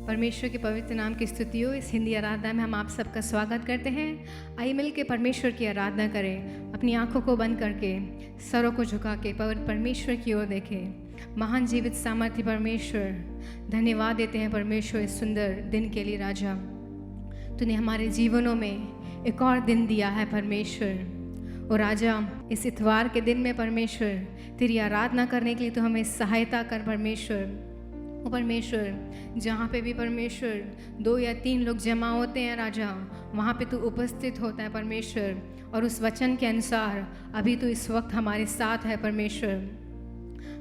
परमेश्वर के पवित्र नाम की स्तुति हो। इस हिंदी आराधना में हम आप सबका स्वागत करते हैं। आइए मिल के परमेश्वर की आराधना करें। अपनी आंखों को बंद करके, सरों को झुका के पवित्र परमेश्वर की ओर देखें। महान जीवित सामर्थ्य परमेश्वर, धन्यवाद देते हैं परमेश्वर इस सुंदर दिन के लिए। राजा, तूने हमारे जीवनों में एक और दिन दिया है परमेश्वर। और राजा, इस इतवार के दिन में परमेश्वर तेरी आराधना करने के लिए तो हमें सहायता कर परमेश्वर। ओ परमेश्वर, जहाँ पे भी परमेश्वर 2 या 3 लोग जमा होते हैं राजा, वहाँ पे तू उपस्थित होता है परमेश्वर। और उस वचन के अनुसार अभी तू इस वक्त हमारे साथ है परमेश्वर।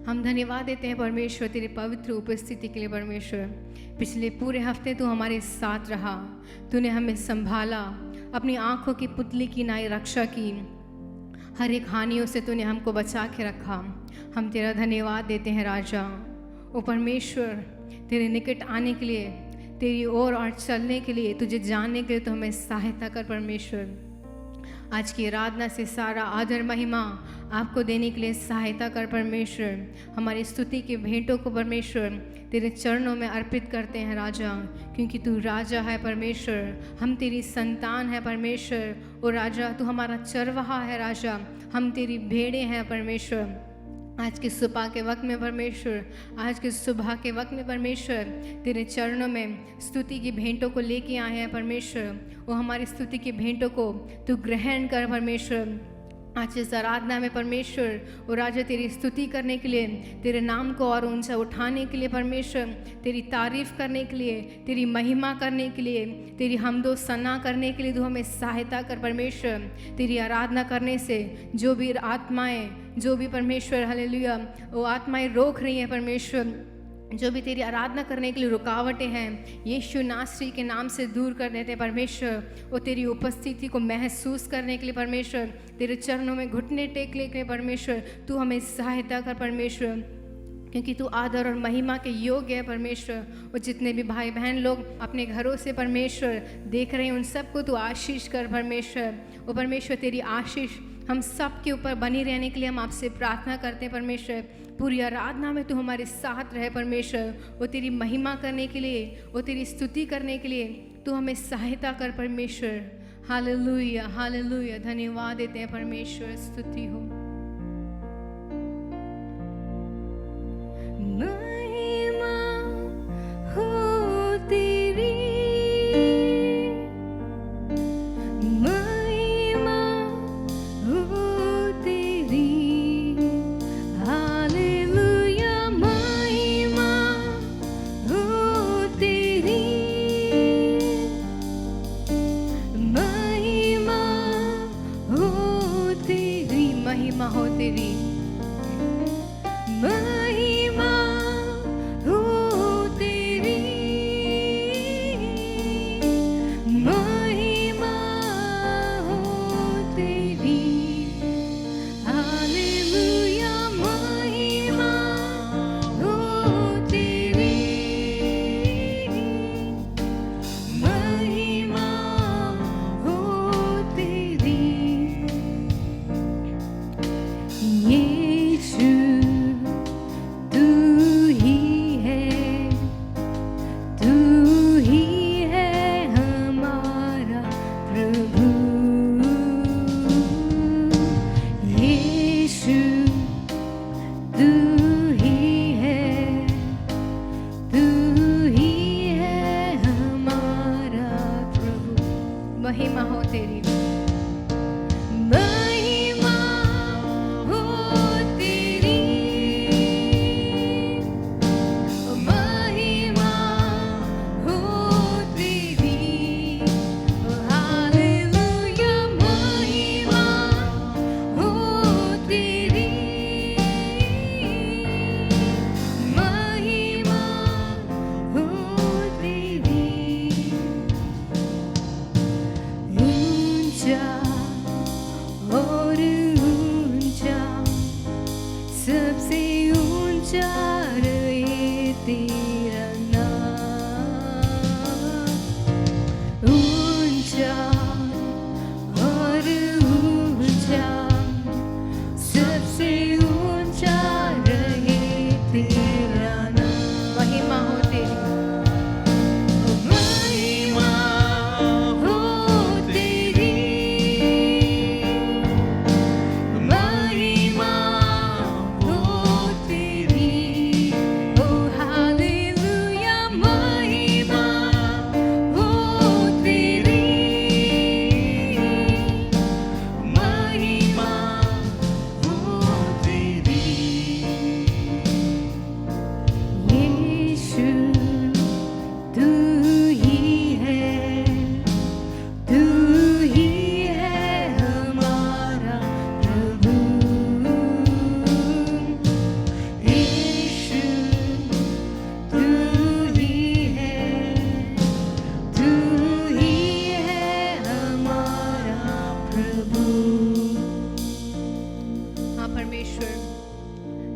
हम धन्यवाद देते हैं परमेश्वर तेरी पवित्र उपस्थिति के लिए परमेश्वर। पिछले पूरे हफ्ते तू हमारे साथ रहा, तूने हमें संभाला, अपनी आँखों की पुतली की नाई रक्षा की, हर एक हानियों से तूने हमको बचा के रखा। हम तेरा धन्यवाद देते हैं राजा। ओ परमेश्वर, तेरे निकट आने के लिए, तेरी ओर और चलने के लिए, तुझे जानने के लिए तो हमें सहायता कर परमेश्वर। आज की आराधना से सारा आदर महिमा आपको देने के लिए सहायता कर परमेश्वर। हमारी स्तुति की भेंटों को परमेश्वर तेरे चरणों में अर्पित करते हैं राजा, क्योंकि तू राजा है परमेश्वर। हम तेरी संतान है परमेश्वर। और राजा, तू हमारा चरवाहा है राजा, हम तेरी भेड़ें हैं परमेश्वर। आज के सुबह के वक्त में परमेश्वर, आज के सुबह के वक्त में परमेश्वर तेरे चरणों में स्तुति की भेंटों को लेके आए हैं परमेश्वर। वो हमारी स्तुति की भेंटों को तू ग्रहण कर परमेश्वर। आज इस आराधना में परमेश्वर, और राजा तेरी स्तुति करने के लिए, तेरे नाम को और ऊंचा उठाने के लिए परमेश्वर, तेरी तारीफ करने के लिए, तेरी महिमा करने के लिए, तेरी हमदो सना करने के लिए तू हमें सहायता कर परमेश्वर। तेरी आराधना करने से जो भी आत्माएं, जो भी परमेश्वर हालेलुया वो आत्माएं रोक रही हैं परमेश्वर, जो भी तेरी आराधना करने के लिए रुकावटें हैं, यीशु नासरी के नाम से दूर कर देते परमेश्वर। वो तेरी उपस्थिति को महसूस करने के लिए परमेश्वर, तेरे चरणों में घुटने टेकने के लिए परमेश्वर तू हमें सहायता कर परमेश्वर, क्योंकि तू आदर और महिमा के योग्य है परमेश्वर। वो जितने भी भाई बहन लोग अपने घरों से परमेश्वर देख रहे हैं, उन सबको तू आशीष कर परमेश्वर। वो परमेश्वर तेरी आशीष हम सब के ऊपर बनी रहने के लिए हम आपसे प्रार्थना करते हैं परमेश्वर। पूरी आराधना में तू हमारे साथ रहे परमेश्वर। वो तेरी महिमा करने के लिए, वो तेरी स्तुति करने के लिए तू हमें सहायता कर परमेश्वर। Hallelujah, hallelujah. धन्यवाद देते हैं परमेश्वर, स्तुति हो। महिमा हो तेरी, महिमा हो तेरी, महिमा हो तेरी, महिमा हो तेरी। हालेलुया, महिमा हो तेरी, महिमा हो तेरी। यीशु तू ही है, तू ही है हमारा प्रभु। यीशु तू ही है, तू ही है हमारा प्रभु। महिमा हो तेरी,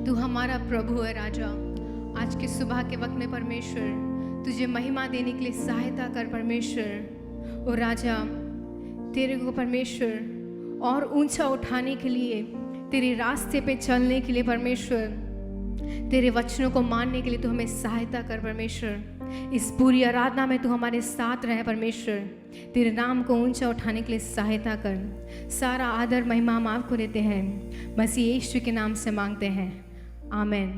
तू हमारा प्रभु है राजा। आज के सुबह के वक्त में परमेश्वर तुझे महिमा देने के लिए सहायता कर परमेश्वर। ओ राजा, तेरे को परमेश्वर और ऊंचा उठाने के लिए, तेरे रास्ते पे चलने के लिए परमेश्वर, तेरे वचनों को मानने के लिए तू हमें सहायता कर परमेश्वर। इस पूरी आराधना में तू हमारे साथ रहे परमेश्वर। तेरे नाम को ऊंचा उठाने के लिए सहायता कर। सारा आदर महिमा हम आपको देते हैं, मसीह यीशु के नाम से मांगते हैं, आमेन।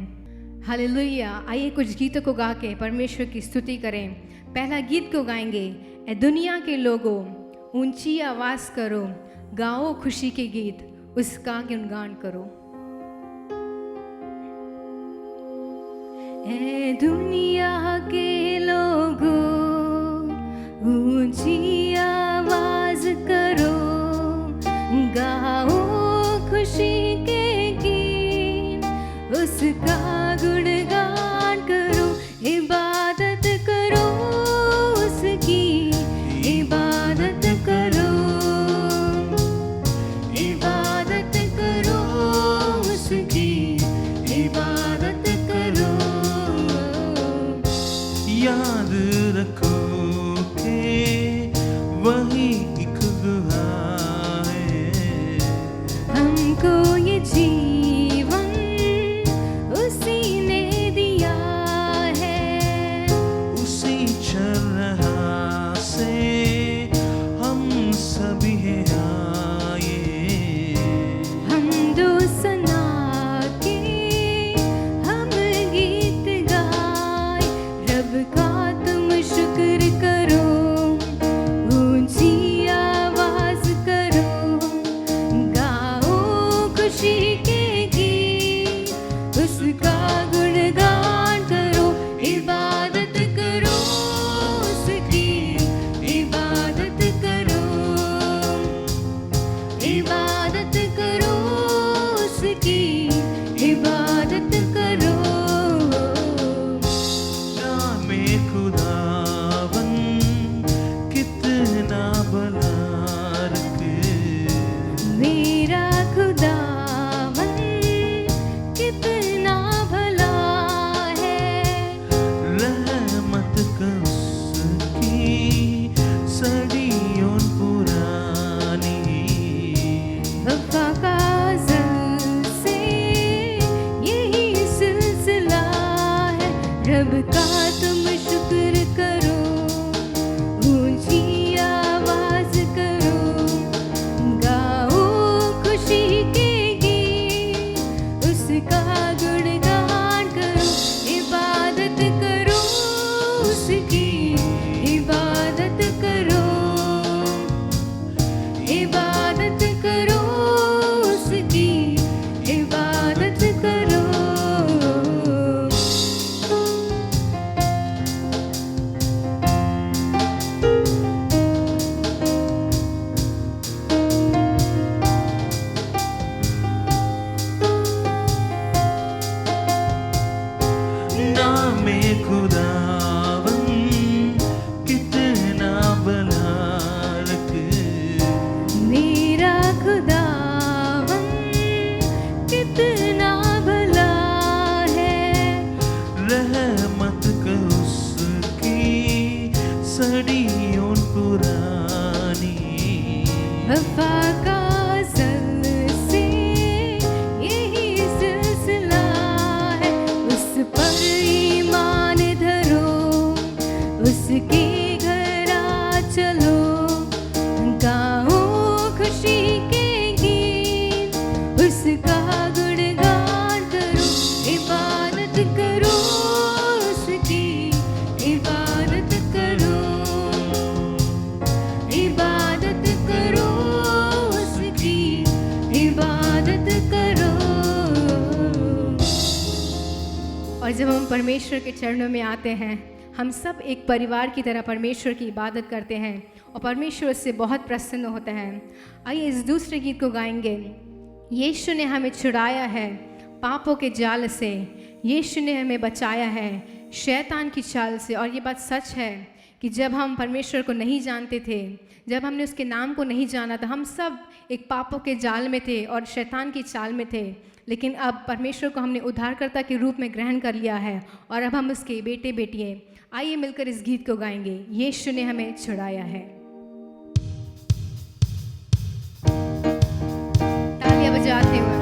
हालेलुया। आइए कुछ गीतों को गा के परमेश्वर की स्तुति करें। पहला गीत को गाएंगे, ए दुनिया के लोगों ऊंची आवाज़ करो, गाओ खुशी के गीत, उसका गुणगान करो। ए दुनिया के लोगों ऊंची आवाज करो, गाओ खुशी के गीत, उसका गुणगान करो। इबादत करो उसकी, इबादत करो, इबादत करो उसकी, इबादत करो। याद रखो कि वही एक दुआ है, हमको ये जीवन उसी ने दिया है, उसी चरहा से हम सभी आए। हम दो सना के हम गीत गाए, रब का तुम शुक्र करो, ऊंची आवाज करो, गाओ खुशी के गीत, उसका गुणगान करो। इबादत करो उसकी, इबादत करो, इबादत करो उसकी, इबादत करो। नामे खुदावन कितना बलारक, मेरा खुदावन कितना भला है, रहमत का उसकी सदियों पुरानी। वफा का अज़ल से यही सिलसिला है, रब का तुम शुक्र करो, ऊंची आवाज करो, गाओ खुशी के गीत, उसका गुणगान करो। इबादत करो उसकी, इबादत करो, इबादत करो उसकी, इबादत करो। नामे खुदावन कितना बलारक, मेरा खुदावन कितना भला है, रहमत का उसकी सदियों पुरानी। वफा का अज़ल से यही सिलसिला है, उस पर ईमान धरो, उसके घर आ चलो, गाओ खुशी के गीत, उसका गुणगान करो। इबादत करो उसकी, इबादत करो, इबादत करो उसकी, इबादत करो। और जब हम परमेश्वर के चरणों में आते हैं, हम सब एक परिवार की तरह परमेश्वर की इबादत करते हैं और परमेश्वर उससे बहुत प्रसन्न होता है। आइए इस दूसरे गीत को गाएंगे। यीशु ने हमें छुड़ाया है पापों के जाल से, यीशु ने हमें बचाया है शैतान की चाल से। और ये बात सच है कि जब हम परमेश्वर को नहीं जानते थे, जब हमने उसके नाम को नहीं जाना था, हम सब एक पापों के जाल में थे और शैतान की चाल में थे। लेकिन अब परमेश्वर को हमने उद्धारकर्ता के रूप में ग्रहण कर लिया है और अब हम उसके बेटे बेटियाँ। आइए मिलकर इस गीत को गाएंगे, यीशु ने हमें छुड़ाया है। तालियां बजाते हुए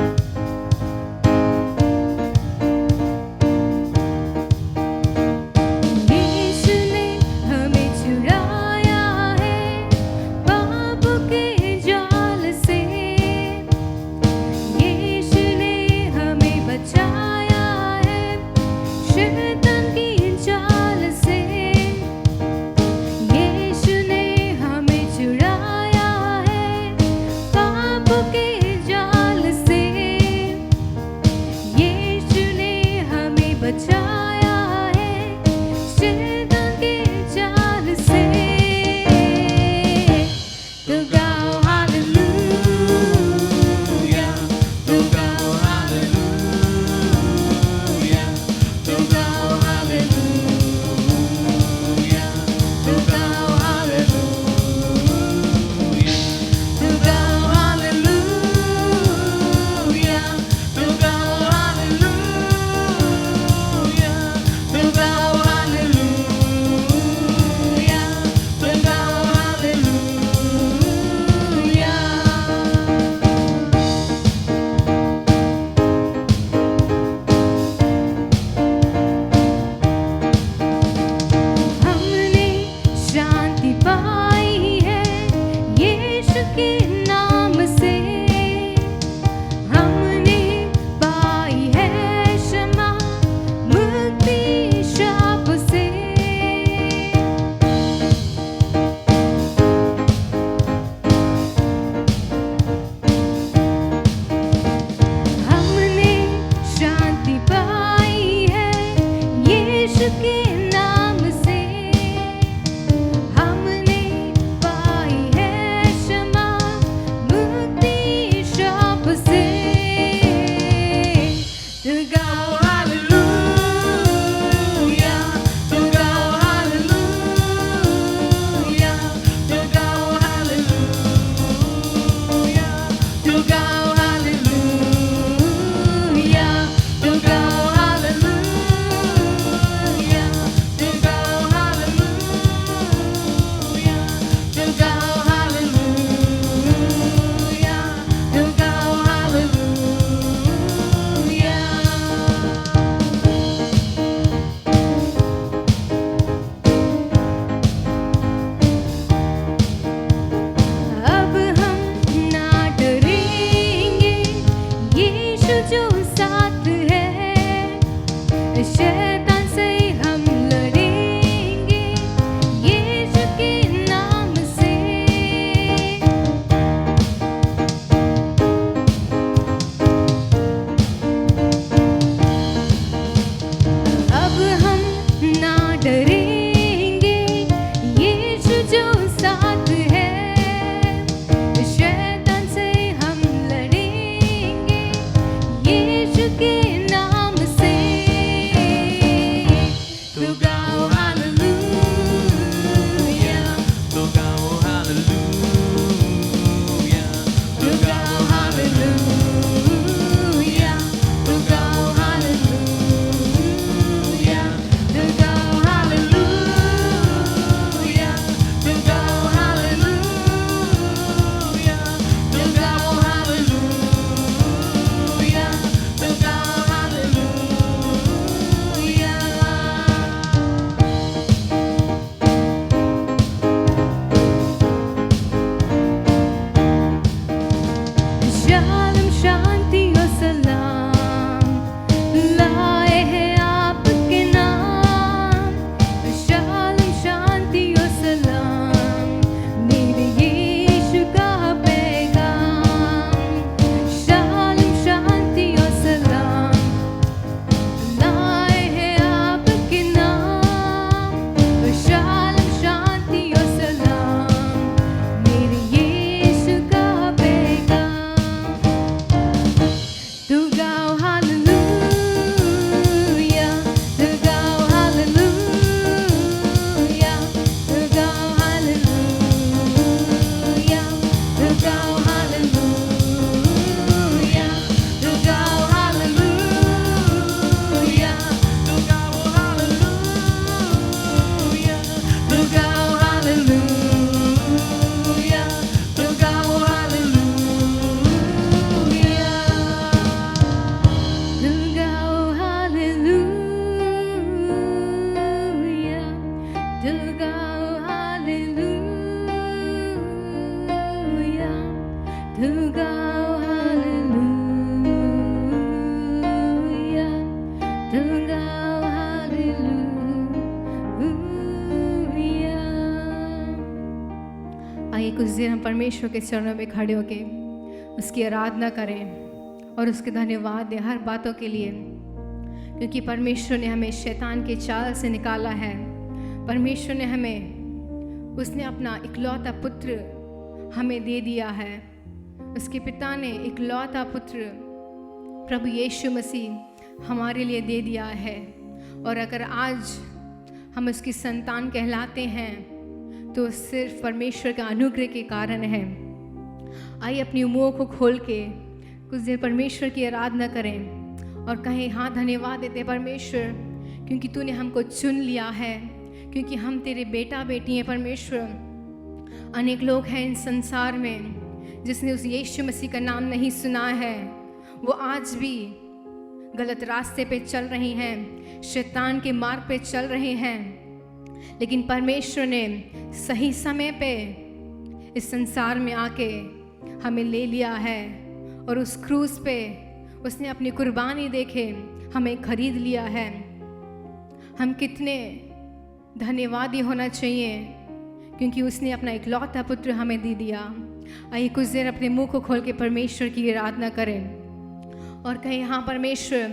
देर हम परमेश्वर के चरणों में खड़े होके उसकी आराधना करें और उसके धन्यवाद दें हर बातों के लिए, क्योंकि परमेश्वर ने हमें शैतान के चाल से निकाला है। परमेश्वर ने हमें, उसने अपना इकलौता पुत्र हमें दे दिया है। उसके पिता ने इकलौता पुत्र प्रभु यीशु मसीह हमारे लिए दे दिया है। और अगर आज हम उसकी संतान कहलाते हैं तो सिर्फ परमेश्वर का अनुग्रह के कारण है। आइए अपनी मुंहों को खोल के कुछ देर परमेश्वर की आराधना करें और कहें, हाँ धन्यवाद देते परमेश्वर, क्योंकि तूने हमको चुन लिया है, क्योंकि हम तेरे बेटा बेटी हैं परमेश्वर। अनेक लोग हैं इन संसार में जिसने उस यीशु मसीह का नाम नहीं सुना है, वो आज भी गलत रास्ते पे चल रही हैं, शैतान के मार्ग पे चल रहे हैं। लेकिन परमेश्वर ने सही समय पे इस संसार में आके हमें ले लिया है और उस क्रूस पे उसने अपनी कुर्बानी देके हमें खरीद लिया है। हम कितने धन्यवादी होना चाहिए, क्योंकि उसने अपना इकलौता पुत्र हमें दे दिया। आइए कुछ देर अपने मुंह को खोल के परमेश्वर की आराधना करें और कहें, हाँ परमेश्वर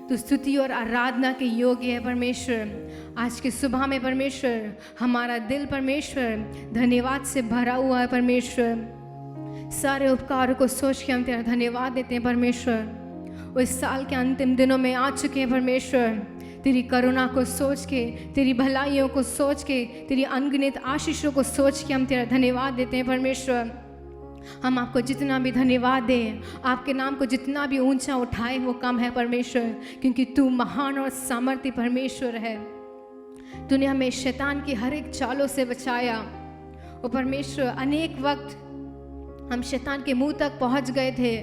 तू स्तुति और आराधना के योग्य है परमेश्वर। आज के सुबह में परमेश्वर हमारा दिल परमेश्वर धन्यवाद से भरा हुआ है परमेश्वर। सारे उपकारों को सोच के हम तेरा धन्यवाद देते हैं परमेश्वर। उस साल के अंतिम दिनों में आ चुके हैं परमेश्वर, तेरी करुणा को सोच के, तेरी भलाइयों को सोच के, तेरी अनगिनत आशीषों को सोच के हम तेरा धन्यवाद देते हैं परमेश्वर। हम आपको जितना भी धन्यवाद दें, आपके नाम को जितना भी ऊंचा उठाए वो कम है परमेश्वर, क्योंकि तू महान और सामर्थ्य परमेश्वर है। तूने हमें शैतान की हर एक चालों से बचाया। ओ परमेश्वर, अनेक वक्त हम शैतान के मुंह तक पहुंच गए थे,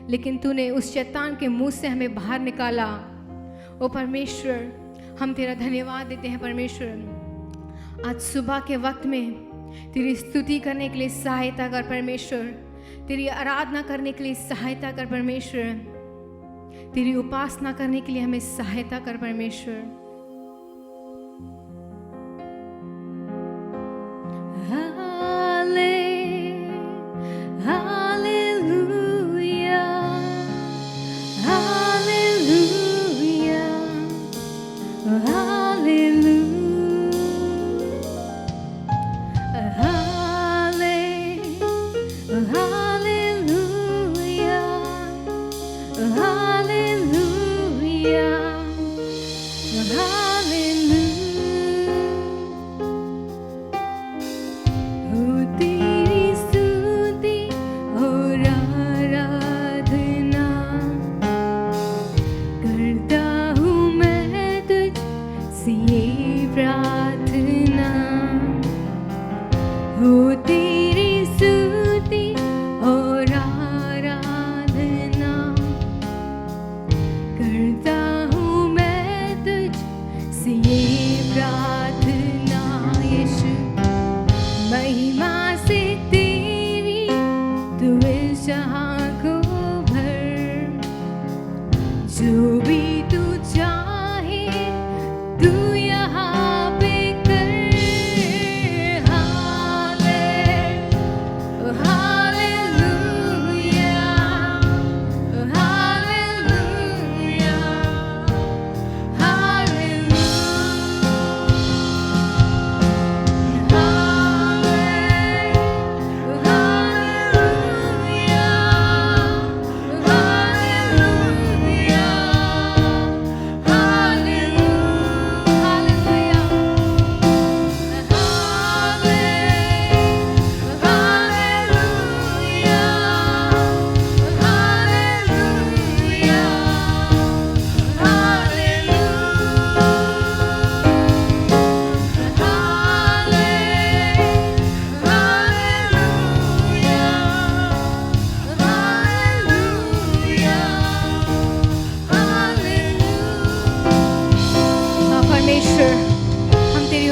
लेकिन तूने उस शैतान के मुंह से हमें बाहर निकाला। ओ परमेश्वर, हम तेरा धन्यवाद देते हैं परमेश्वर। आज सुबह के वक्त में तेरी स्तुति करने के लिए सहायता कर परमेश्वर, तेरी आराधना करने के लिए सहायता कर परमेश्वर, तेरी उपासना करने के लिए हमें सहायता कर परमेश्वर।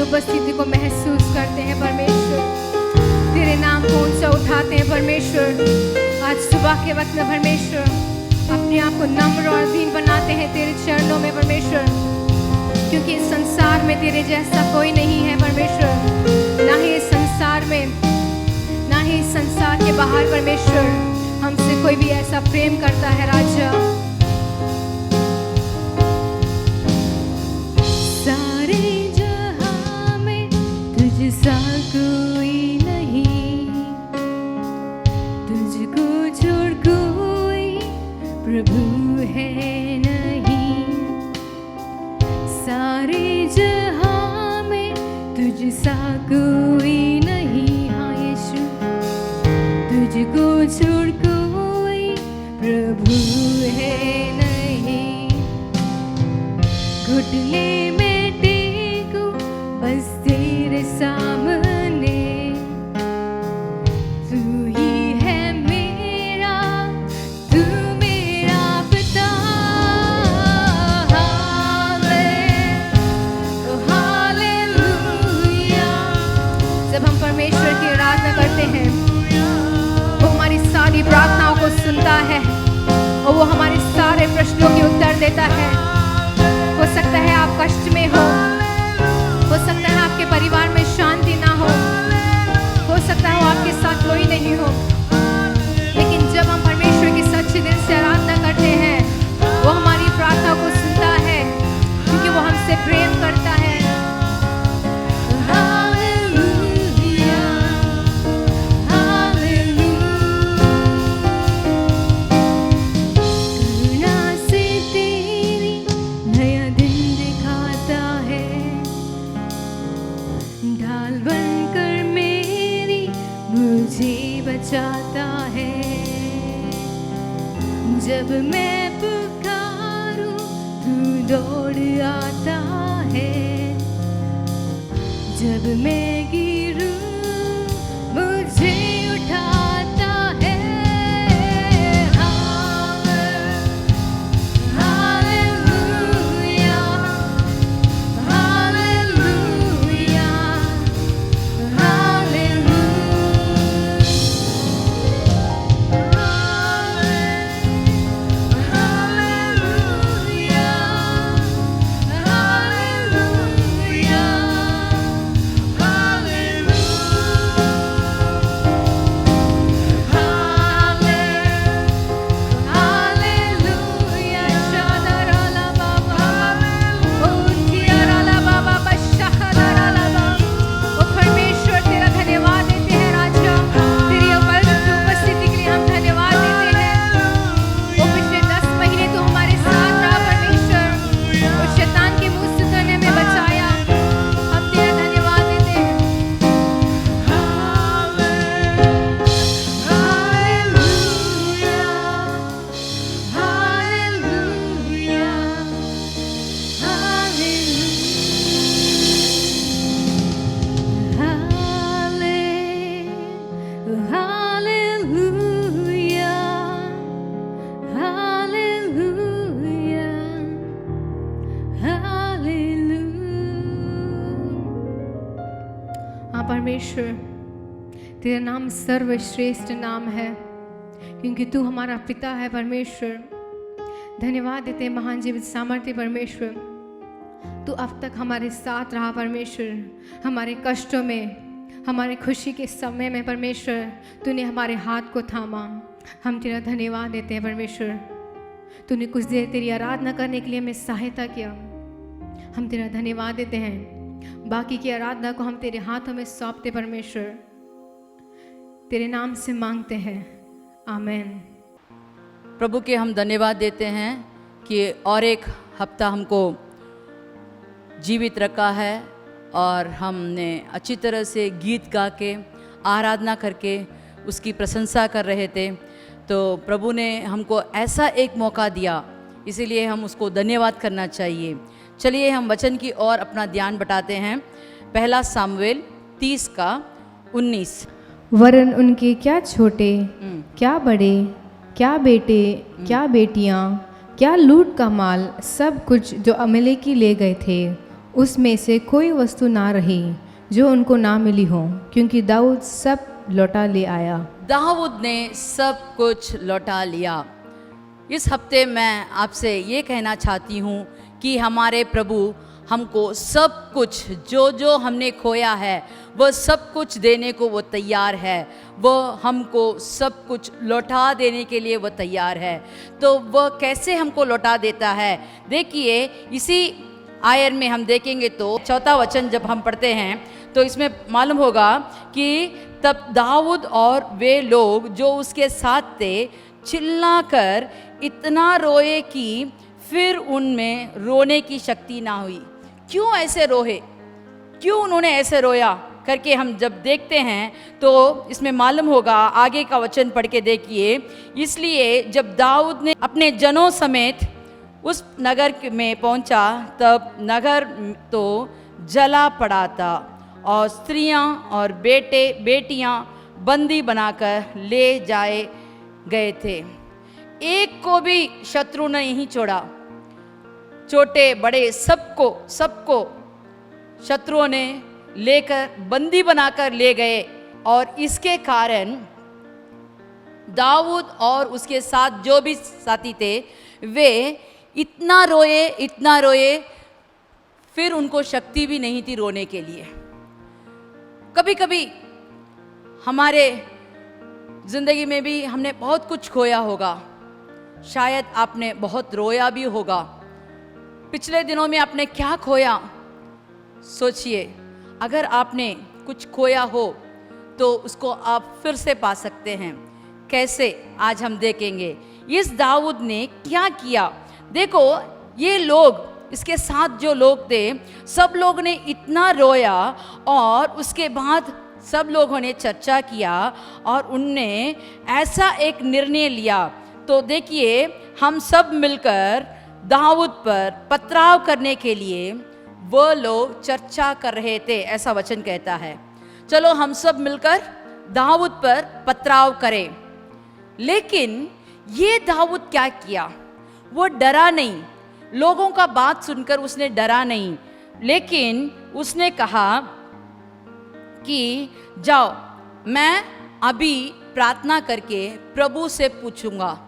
उपस्थिति को महसूस करते हैं परमेश्वर, तेरे नाम को ऊंचा उठाते हैं परमेश्वर। आज सुबह के वक्त में परमेश्वर अपने आप को नम्र और दीन बनाते हैं तेरे चरणों में परमेश्वर, क्योंकि इस संसार में तेरे जैसा कोई नहीं है परमेश्वर। ना ही इस संसार में, ना ही संसार के बाहर परमेश्वर हमसे कोई भी ऐसा प्रेम करता है राजा। सारे जहां में तुझसा कोई नहीं, तुझको छोड़ कोई प्रभु है नहीं। सारे जहां में तुझसा कोई नहीं, हाँ यीशु तुझको छोड़ कोई प्रभु है नहीं। घुटने में टेकूं बस तेरे सामने, तू ही है मेरा, तू मेरा पिता। हालेलुया। जब हम परमेश्वर की आराधना करते हैं, वो हमारी सारी प्रार्थनाओं को सुनता है और वो हमारे सारे प्रश्नों के उत्तर देता है। हो सकता है आप कष्ट में हो सकता है आपके परिवार में शांति ना हो सकता है वो आपके साथ कोई नहीं हो, लेकिन जब हम परमेश्वर की सच्चे दिल से आराधना करते हैं, वो हमारी प्रार्थना को सुनता है क्योंकि वो हमसे प्रेम करता है। हालेलुया, करुणा से तेरी नया दिन दिखाता है, ढाल बनकर मेरी मुझे बचाता है। जब मैं पुकारूं तू दौड़ आता है, जब मैं गिरूं मुझे उठाता है। हालेलुया, हालेलुया, परमेश्वर तेरा धन्यवाद देते हैं राजा, तेरी उपस्थिति के लिए हम धन्यवाद देते हैं। वो पिछले 10 महीने तो हमारे साथ रहा परमेश्वर, और शैतान के मुंह से करने में बचाया, हम तेरा धन्यवाद देते हैं। हालेलुया, हालेलुया, हाँ परमेश्वर, तेरा नाम सर्वश्रेष्ठ नाम है क्योंकि तू हमारा पिता है परमेश्वर। धन्यवाद देते हैं महान जीवित सामर्थ्य परमेश्वर, तू अब तक हमारे साथ रहा परमेश्वर। हमारे कष्टों में, हमारे खुशी के समय में परमेश्वर तूने हमारे हाथ को थामा। हम तेरा धन्यवाद देते हैं परमेश्वर। तूने कुछ देर तेरी आराधना करने के लिए हमें सहायता किया, हम तेरा धन्यवाद देते हैं। बाकी की आराधना को हम तेरे हाथों में सौंपते परमेश्वर, तेरे नाम से मांगते हैं, आमीन। प्रभु के हम धन्यवाद देते हैं कि और एक हफ्ता हमको जीवित रखा है और हमने अच्छी तरह से गीत गा के आराधना करके उसकी प्रशंसा कर रहे थे। तो प्रभु ने हमको ऐसा एक मौका दिया, इसीलिए हम उसको धन्यवाद करना चाहिए। चलिए हम वचन की ओर अपना ध्यान बटाते हैं। पहला सामुएल 30:19। वरन उनके क्या छोटे, क्या बड़े, क्या बेटे, क्या बेटियां, क्या लूट का माल, सब कुछ जो अमलेकी ले गए थे, उसमें से कोई वस्तु ना रही जो उनको ना मिली हो, क्योंकि दाऊद सब लौटा ले आया। दाऊद ने सब कुछ लौटा लिया। इस हफ्ते मैं आपसे ये कहना चाहती हूँ कि हमारे प्रभु हमको सब कुछ जो जो हमने खोया है वह सब कुछ देने को वो तैयार है। वह हमको सब कुछ लौटा देने के लिए वह तैयार है। तो वह कैसे हमको लौटा देता है, देखिए इसी आयत में हम देखेंगे तो 4 वचन जब हम पढ़ते हैं तो इसमें मालूम होगा कि तब दाऊद और वे लोग जो उसके साथ थे चिल्लाकर इतना रोए कि फिर उनमें रोने की शक्ति ना हुई। क्यों ऐसे रोए, क्यों उन्होंने ऐसे रोया करके हम जब देखते हैं तो इसमें मालूम होगा, आगे का वचन पढ़ के देखिए। इसलिए जब दाऊद ने अपने जनों समेत उस नगर में पहुंचा तब नगर तो जला पड़ा था और स्त्रियां और बेटे बेटियां बंदी बनाकर ले जाए गए थे। एक को भी शत्रु ने नहीं छोड़ा, छोटे बड़े सबको शत्रुओं ने लेकर बंदी बनाकर ले गए। और इसके कारण दाऊद और उसके साथ जो भी साथी थे वे इतना रोए, फिर उनको शक्ति भी नहीं थी रोने के लिए। कभी कभी हमारे जिंदगी में भी हमने बहुत कुछ खोया होगा, शायद आपने बहुत रोया भी होगा। पिछले दिनों में आपने क्या खोया, सोचिए। अगर आपने कुछ खोया हो तो उसको आप फिर से पा सकते हैं। कैसे, आज हम देखेंगे। इस दाऊद ने क्या किया, देखो ये लोग, इसके साथ जो लोग थे सब लोग ने इतना रोया और उसके बाद सब लोगों ने चर्चा किया और उनने ऐसा एक निर्णय लिया। तो देखिए हम सब मिलकर दाऊद पर पथराव करने के लिए वो लोग चर्चा कर रहे थे, ऐसा वचन कहता है। चलो हम सब मिलकर दाऊद पर पथराव करें। लेकिन ये दाऊद क्या किया, वो डरा नहीं, लोगों का बात सुनकर उसने डरा नहीं, लेकिन उसने कहा कि जाओ मैं अभी प्रार्थना करके प्रभु से पूछूंगा,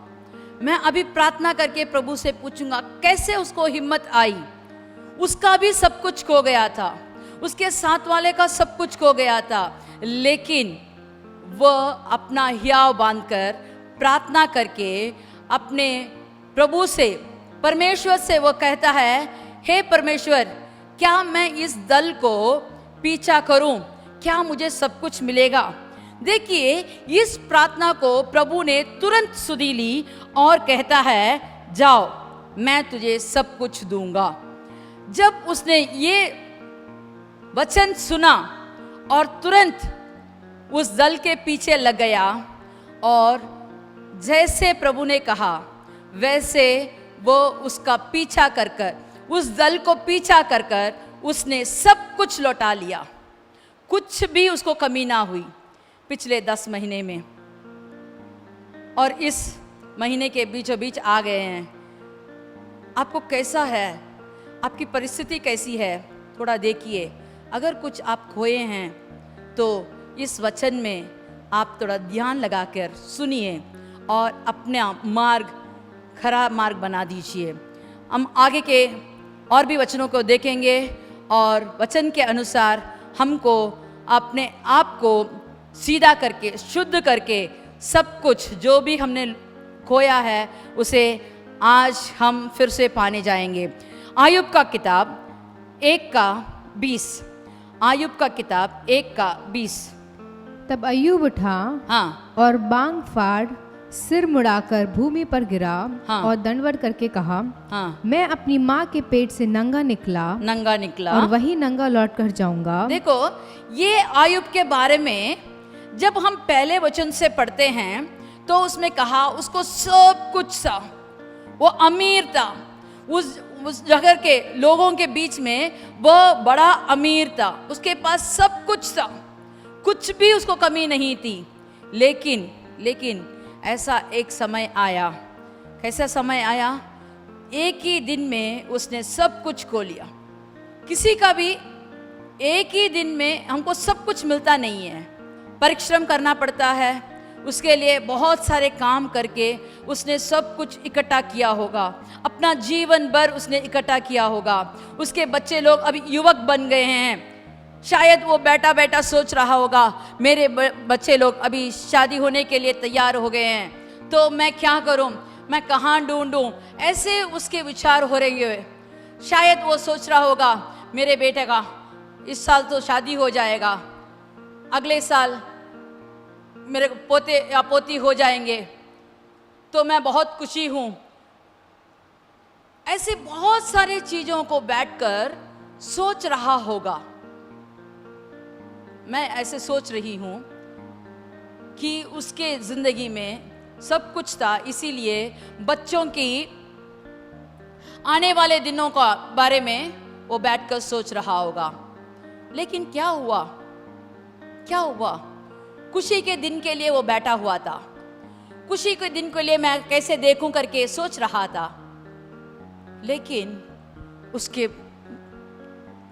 मैं अभी प्रार्थना करके प्रभु से पूछूंगा। कैसे उसको हिम्मत आई, उसका भी सब कुछ खो गया था, उसके साथ वाले का सब कुछ खो गया था, लेकिन वह अपना हियाव बांधकर प्रार्थना करके अपने प्रभु से, परमेश्वर से वो कहता है, हे परमेश्वर क्या मैं इस दल को पीछा करूं, क्या मुझे सब कुछ मिलेगा। देखिए इस प्रार्थना को प्रभु ने तुरंत सुधी ली और कहता है जाओ मैं तुझे सब कुछ दूंगा। जब उसने ये वचन सुना और तुरंत उस दल के पीछे लग गया और जैसे प्रभु ने कहा वैसे वो उसका पीछा कर कर, उस दल को पीछा कर कर उसने सब कुछ लौटा लिया, कुछ भी उसको कमी ना हुई पिछले 10 महीने में। और इस महीने के बीचों बीच आ गए हैं। आपको कैसा है, आपकी परिस्थिति कैसी है, थोड़ा देखिए। अगर कुछ आप खोए हैं तो इस वचन में आप थोड़ा ध्यान लगाकर सुनिए और अपना मार्ग, खरा मार्ग बना दीजिए। हम आगे के और भी वचनों को देखेंगे और वचन के अनुसार हमको अपने आप को सीधा करके, शुद्ध करके, सब कुछ जो भी हमने खोया है उसे आज हम फिर से पाने जाएंगे। आयुब का किताब 1:20, आयुब का किताब 1:20। तब अय्यूब उठा हाँ और बांग फाड़ सिर मुड़ाकर भूमि पर गिरा हाँ। और दंडवत करके कहा, हाँ, मैं अपनी माँ के पेट से नंगा निकला और वही नंगा लौट कर जाऊंगा। देखो ये आयुब के बारे में जब हम पहले वचन से पढ़ते हैं तो उसमें कहा उसको सब कुछ था, वो अमीर था, उस जगह के लोगों के बीच में वो बड़ा अमीर था, उसके पास सब कुछ था, कुछ भी उसको कमी नहीं थी। लेकिन ऐसा एक समय आया, कैसा समय आया, एक ही दिन में उसने सब कुछ खो लिया। किसी का भी एक ही दिन में हमको सब कुछ मिलता नहीं है, परिश्रम करना पड़ता है, उसके लिए बहुत सारे काम करके उसने सब कुछ इकट्ठा किया होगा, अपना जीवन भर उसने इकट्ठा किया होगा। उसके बच्चे लोग अभी युवक बन गए हैं। शायद वो बैठा बैठा सोच रहा होगा मेरे बच्चे लोग अभी शादी होने के लिए तैयार हो गए हैं, तो मैं क्या करूं, मैं कहाँ ढूंढूं, ऐसे उसके विचार हो रहे हैं। शायद वो सोच रहा होगा मेरे बेटे का इस साल तो शादी हो जाएगा, अगले साल मेरे पोते या पोती हो जाएंगे, तो मैं बहुत खुशी हूं। ऐसे बहुत सारे चीजों को बैठकर सोच रहा होगा। मैं ऐसे सोच रही हूं कि उसके जिंदगी में सब कुछ था, इसीलिए बच्चों की आने वाले दिनों का बारे में वो बैठकर सोच रहा होगा। लेकिन क्या हुआ, क्या हुआ? खुशी के दिन के लिए वो बैठा हुआ था, खुशी के दिन के लिए मैं कैसे देखूं करके सोच रहा था। लेकिन उसके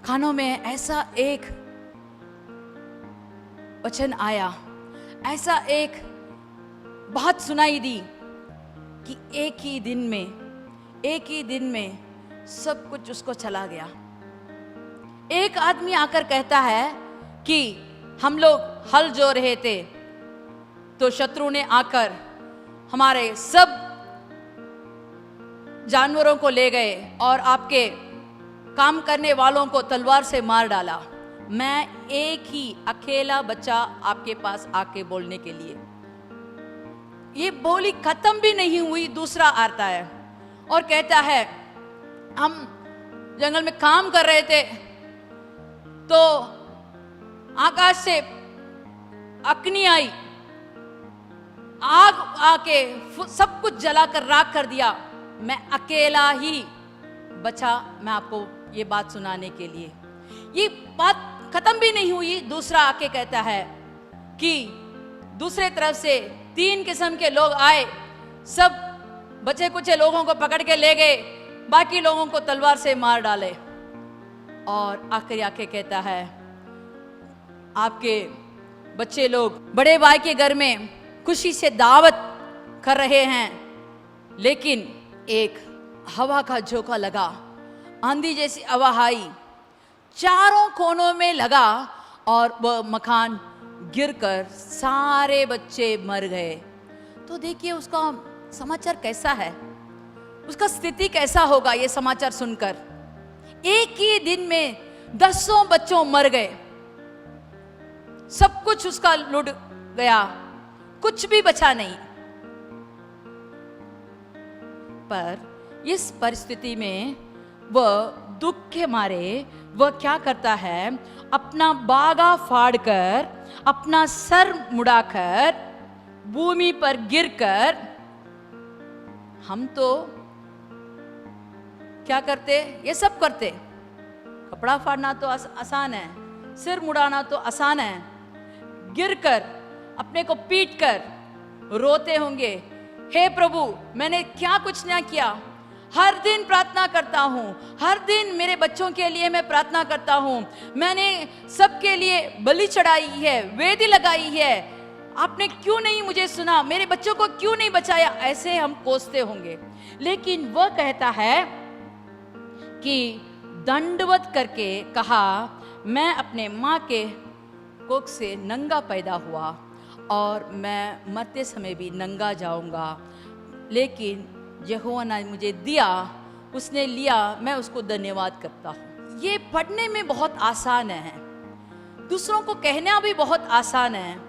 कानों में ऐसा एक वचन आया, ऐसा एक बात सुनाई दी कि एक ही दिन में सब कुछ उसको चला गया। एक आदमी आकर कहता है कि हम लोग हल जो रहे थे तो शत्रु ने आकर हमारे सब जानवरों को ले गए और आपके काम करने वालों को तलवार से मार डाला। मैं एक ही अकेला बच्चा आपके पास आके बोलने के लिए। ये बोली खत्म भी नहीं हुई, दूसरा आता है और कहता है हम जंगल में काम कर रहे थे तो आकाश से अग्नि आई, आग आके सब कुछ जलाकर राख कर दिया, मैं अकेला ही बचा मैं आपको ये बात सुनाने के लिए। ये बात खत्म भी नहीं हुई, दूसरा आके कहता है कि दूसरे तरफ से 3 किस्म के लोग आए, सब बचे कुचे लोगों को पकड़ के ले गए, बाकी लोगों को तलवार से मार डाले। और आखिर आके कहता है आपके बच्चे लोग बड़े भाई के घर में खुशी से दावत कर रहे हैं, लेकिन एक हवा का झोंका लगा, आंधी जैसी हवा आई, चारों कोनों में लगा और वह मकान गिरकर सारे बच्चे मर गए। तो देखिए उसका समाचार कैसा है, उसका स्थिति कैसा होगा ये समाचार सुनकर। एक ही दिन में 10 बच्चों मर गए, सब कुछ उसका लुट गया, कुछ भी बचा नहीं। पर इस परिस्थिति में वह दुख के मारे वह क्या करता है, अपना बागा फाड़कर अपना सर मुड़ाकर भूमि पर गिरकर, हम तो क्या करते, ये सब करते, कपड़ा फाड़ना तो आसान है, सिर मुड़ाना तो आसान है, गिरकर अपने को पीट कर रोते होंगे, हे प्रभु मैंने क्या कुछ ना किया, हर दिन प्रार्थना करता हूँ, हर दिन मेरे बच्चों के लिए मैं प्रार्थना करता हूँ, मैंने सबके लिए बलि चढ़ाई है, वेदी लगाई है, आपने क्यों नहीं मुझे सुना, मेरे बच्चों को क्यों नहीं बचाया, ऐसे हम कोसते होंगे। लेकिन वह कहता है कि दंडवत करके कहा, मैं अपने माँ के कोख से नंगा पैदा हुआ और मैं मरते समय भी नंगा जाऊंगा, लेकिन यहोवा ने मुझे दिया, उसने लिया, मैं उसको धन्यवाद करता हूँ। ये पढ़ने में बहुत आसान है, दूसरों को कहना भी बहुत आसान है,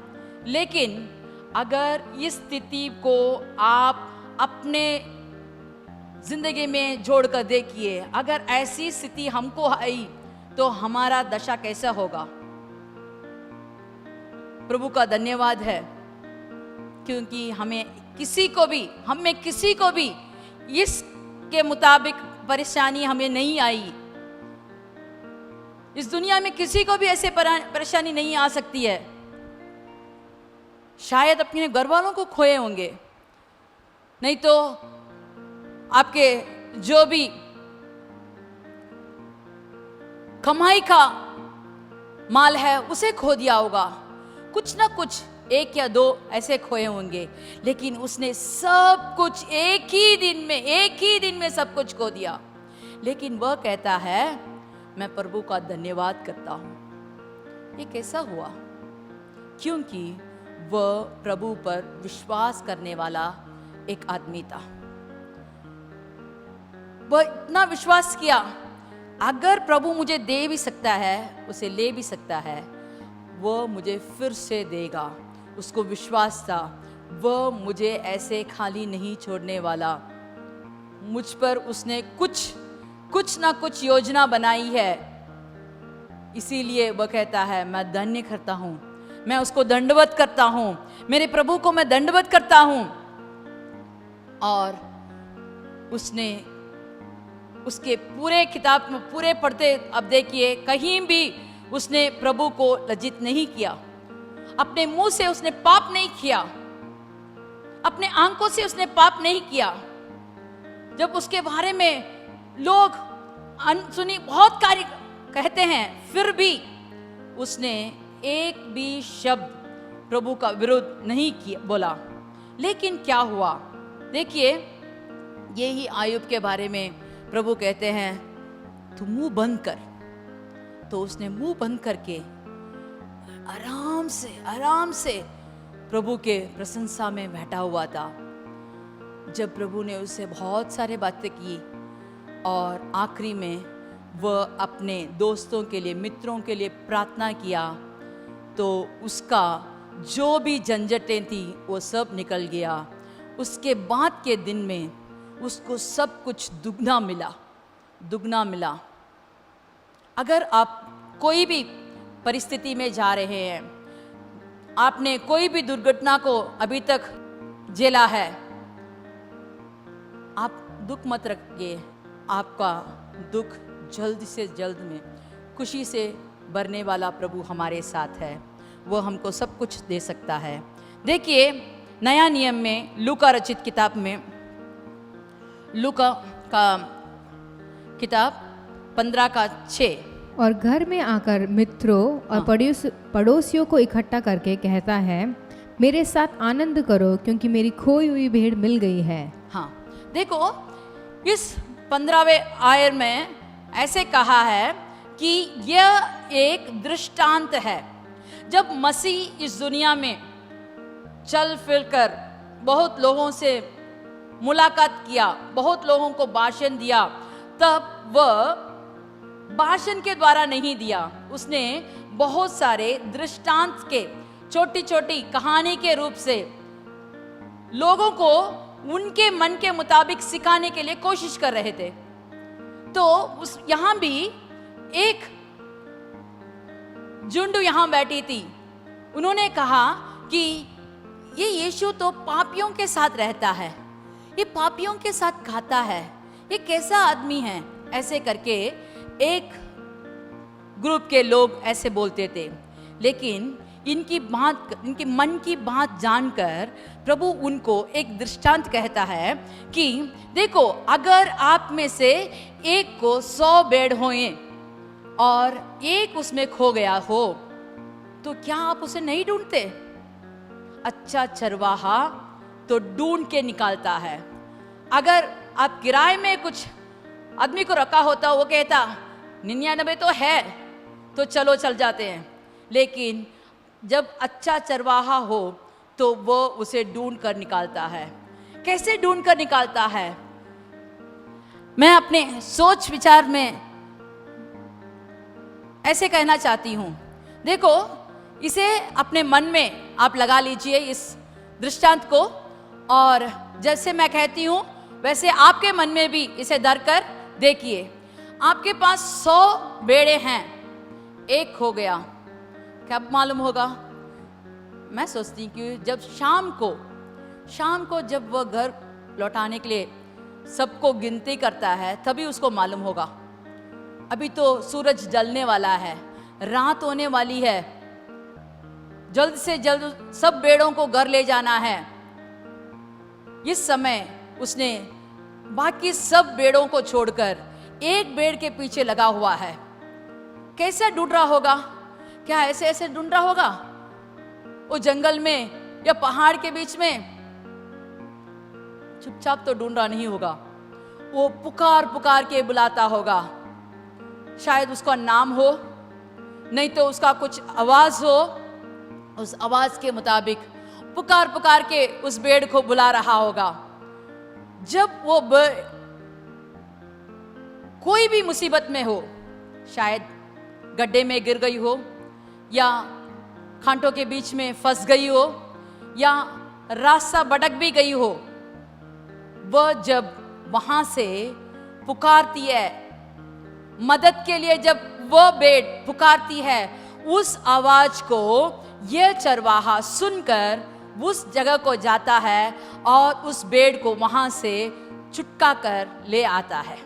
लेकिन अगर इस स्थिति को आप अपने जिंदगी में जोड़कर देखिए, अगर ऐसी स्थिति हमको आई तो हमारा दशा कैसा होगा। प्रभु का धन्यवाद है क्योंकि हम में किसी को भी इसके मुताबिक परेशानी हमें नहीं आई। इस दुनिया में किसी को भी ऐसे परेशानी नहीं आ सकती है। शायद अपने घर वालों को खोए होंगे, नहीं तो आपके जो भी कमाई का माल है उसे खो दिया होगा, कुछ ना कुछ एक या दो ऐसे खोए होंगे, लेकिन उसने सब कुछ एक ही दिन में सब कुछ खो दिया। लेकिन वह कहता है मैं प्रभु का धन्यवाद करता हूं। ये कैसा हुआ? क्योंकि वह प्रभु पर विश्वास करने वाला एक आदमी था। वह इतना विश्वास किया, अगर प्रभु मुझे दे भी सकता है, उसे ले भी सकता है, वह मुझे फिर से देगा। उसको विश्वास था, वह मुझे ऐसे खाली नहीं छोड़ने वाला। मुझ पर उसने कुछ ना कुछ योजना बनाई है, इसीलिए वह कहता है मैं धन्य करता हूं, मैं उसको दंडवत करता हूं, मेरे प्रभु को मैं दंडवत करता हूं। और उसने उसके पूरे किताब में पूरे पढ़ते, अब देखिए कहीं भी उसने प्रभु को लज्जित नहीं किया, अपने मुंह से उसने पाप नहीं किया, अपने आंखों से उसने पाप नहीं किया। जब उसके बारे में लोग अनसुनी बहुत कार्य कहते हैं, फिर भी उसने एक भी शब्द प्रभु का विरोध नहीं किया, बोला। लेकिन क्या हुआ? देखिए, यही आयुब के बारे में प्रभु कहते हैं तू मुंह बंद कर। तो उसने मुंह बंद करके आराम से प्रभु के प्रशंसा में बैठा हुआ था। जब प्रभु ने उससे बहुत सारे बातें की और आखिरी में वह अपने दोस्तों के लिए, मित्रों के लिए प्रार्थना किया, तो उसका जो भी झंझटें थी वो सब निकल गया। उसके बाद के दिन में उसको सब कुछ दुगना मिला। अगर आप कोई भी परिस्थिति में जा रहे हैं, आपने कोई भी दुर्घटना को अभी तक झेला है, आप दुख मत रखिए। आपका दुख जल्द से जल्द में खुशी से भरने वाला प्रभु हमारे साथ है, वो हमको सब कुछ दे सकता है। देखिए, नया नियम में लूका रचित किताब में, लूका का किताब 15:6, और घर में आकर मित्रों और पड़ोसियों को इकट्ठा करके कहता है मेरे साथ आनंद करो क्योंकि मेरी खोई हुई भेड़ मिल गई है। हाँ, देखो इस 15वें आयत में ऐसे कहा है कि यह एक दृष्टांत है। जब मसीह इस दुनिया में चल फिरकर बहुत लोगों से मुलाकात किया, बहुत लोगों को भाषण दिया, तब वह भाषण के द्वारा नहीं दिया, उसने बहुत सारे दृष्टांत के छोटी छोटी कहानी के रूप से लोगों को उनके मन के मुताबिक सिखाने के लिए कोशिश कर रहे थे। तो उस यहां भी एक झुंड यहां बैठी थी। उन्होंने कहा कि ये यीशु तो पापियों के साथ रहता है, ये पापियों के साथ खाता है, ये कैसा आदमी है? ऐसे करके एक ग्रुप के लोग ऐसे बोलते थे। लेकिन इनकी मन की बात जानकर प्रभु उनको एक दृष्टांत कहता है कि देखो, अगर आप में से एक को 100 भेड़ होए और एक उसमें खो गया हो, तो क्या आप उसे नहीं ढूंढते? अच्छा चरवाहा तो ढूंढ के निकालता है। अगर आप किराए में कुछ आदमी को रखा होता, वो कहता 99 तो है, तो चलो चल जाते हैं। लेकिन जब अच्छा चरवाहा हो तो वो उसे ढूंढ कर निकालता है। कैसे ढूंढ कर निकालता है? मैं अपने सोच विचार में ऐसे कहना चाहती हूं। देखो, इसे अपने मन में आप लगा लीजिए इस दृष्टांत को, और जैसे मैं कहती हूं वैसे आपके मन में भी इसे धर कर देखिए। आपके पास 100 भेड़े हैं, एक खो गया, क्या मालूम होगा? मैं सोचती हूँ कि जब शाम को जब वह घर लौटाने के लिए सबको गिनती करता है, तभी उसको मालूम होगा। अभी तो सूरज जलने वाला है, रात होने वाली है, जल्द से जल्द सब भेड़ों को घर ले जाना है। इस समय उसने बाकी सब भेड़ों को छोड़कर एक भेड़ के पीछे लगा हुआ है। कैसे ढूंढ रहा होगा? क्या ऐसे ढूंढ रहा होगा? वो जंगल में या पहाड़ के बीच में चुपचाप तो ढूंढ रहा नहीं होगा, वो पुकार पुकार के बुलाता होगा। शायद उसका नाम हो, नहीं तो उसका कुछ आवाज हो, उस आवाज के मुताबिक पुकार पुकार के उस भेड़ को बुला रहा होगा। जब वो कोई भी मुसीबत में हो, शायद गड्ढे में गिर गई हो या खांटों के बीच में फंस गई हो या रास्ता भटक भी गई हो, वह जब वहां से पुकारती है मदद के लिए, जब वह भेड़ पुकारती है, उस आवाज को यह चरवाहा सुनकर उस जगह को जाता है और उस भेड़ को वहां से छुटका कर ले आता है,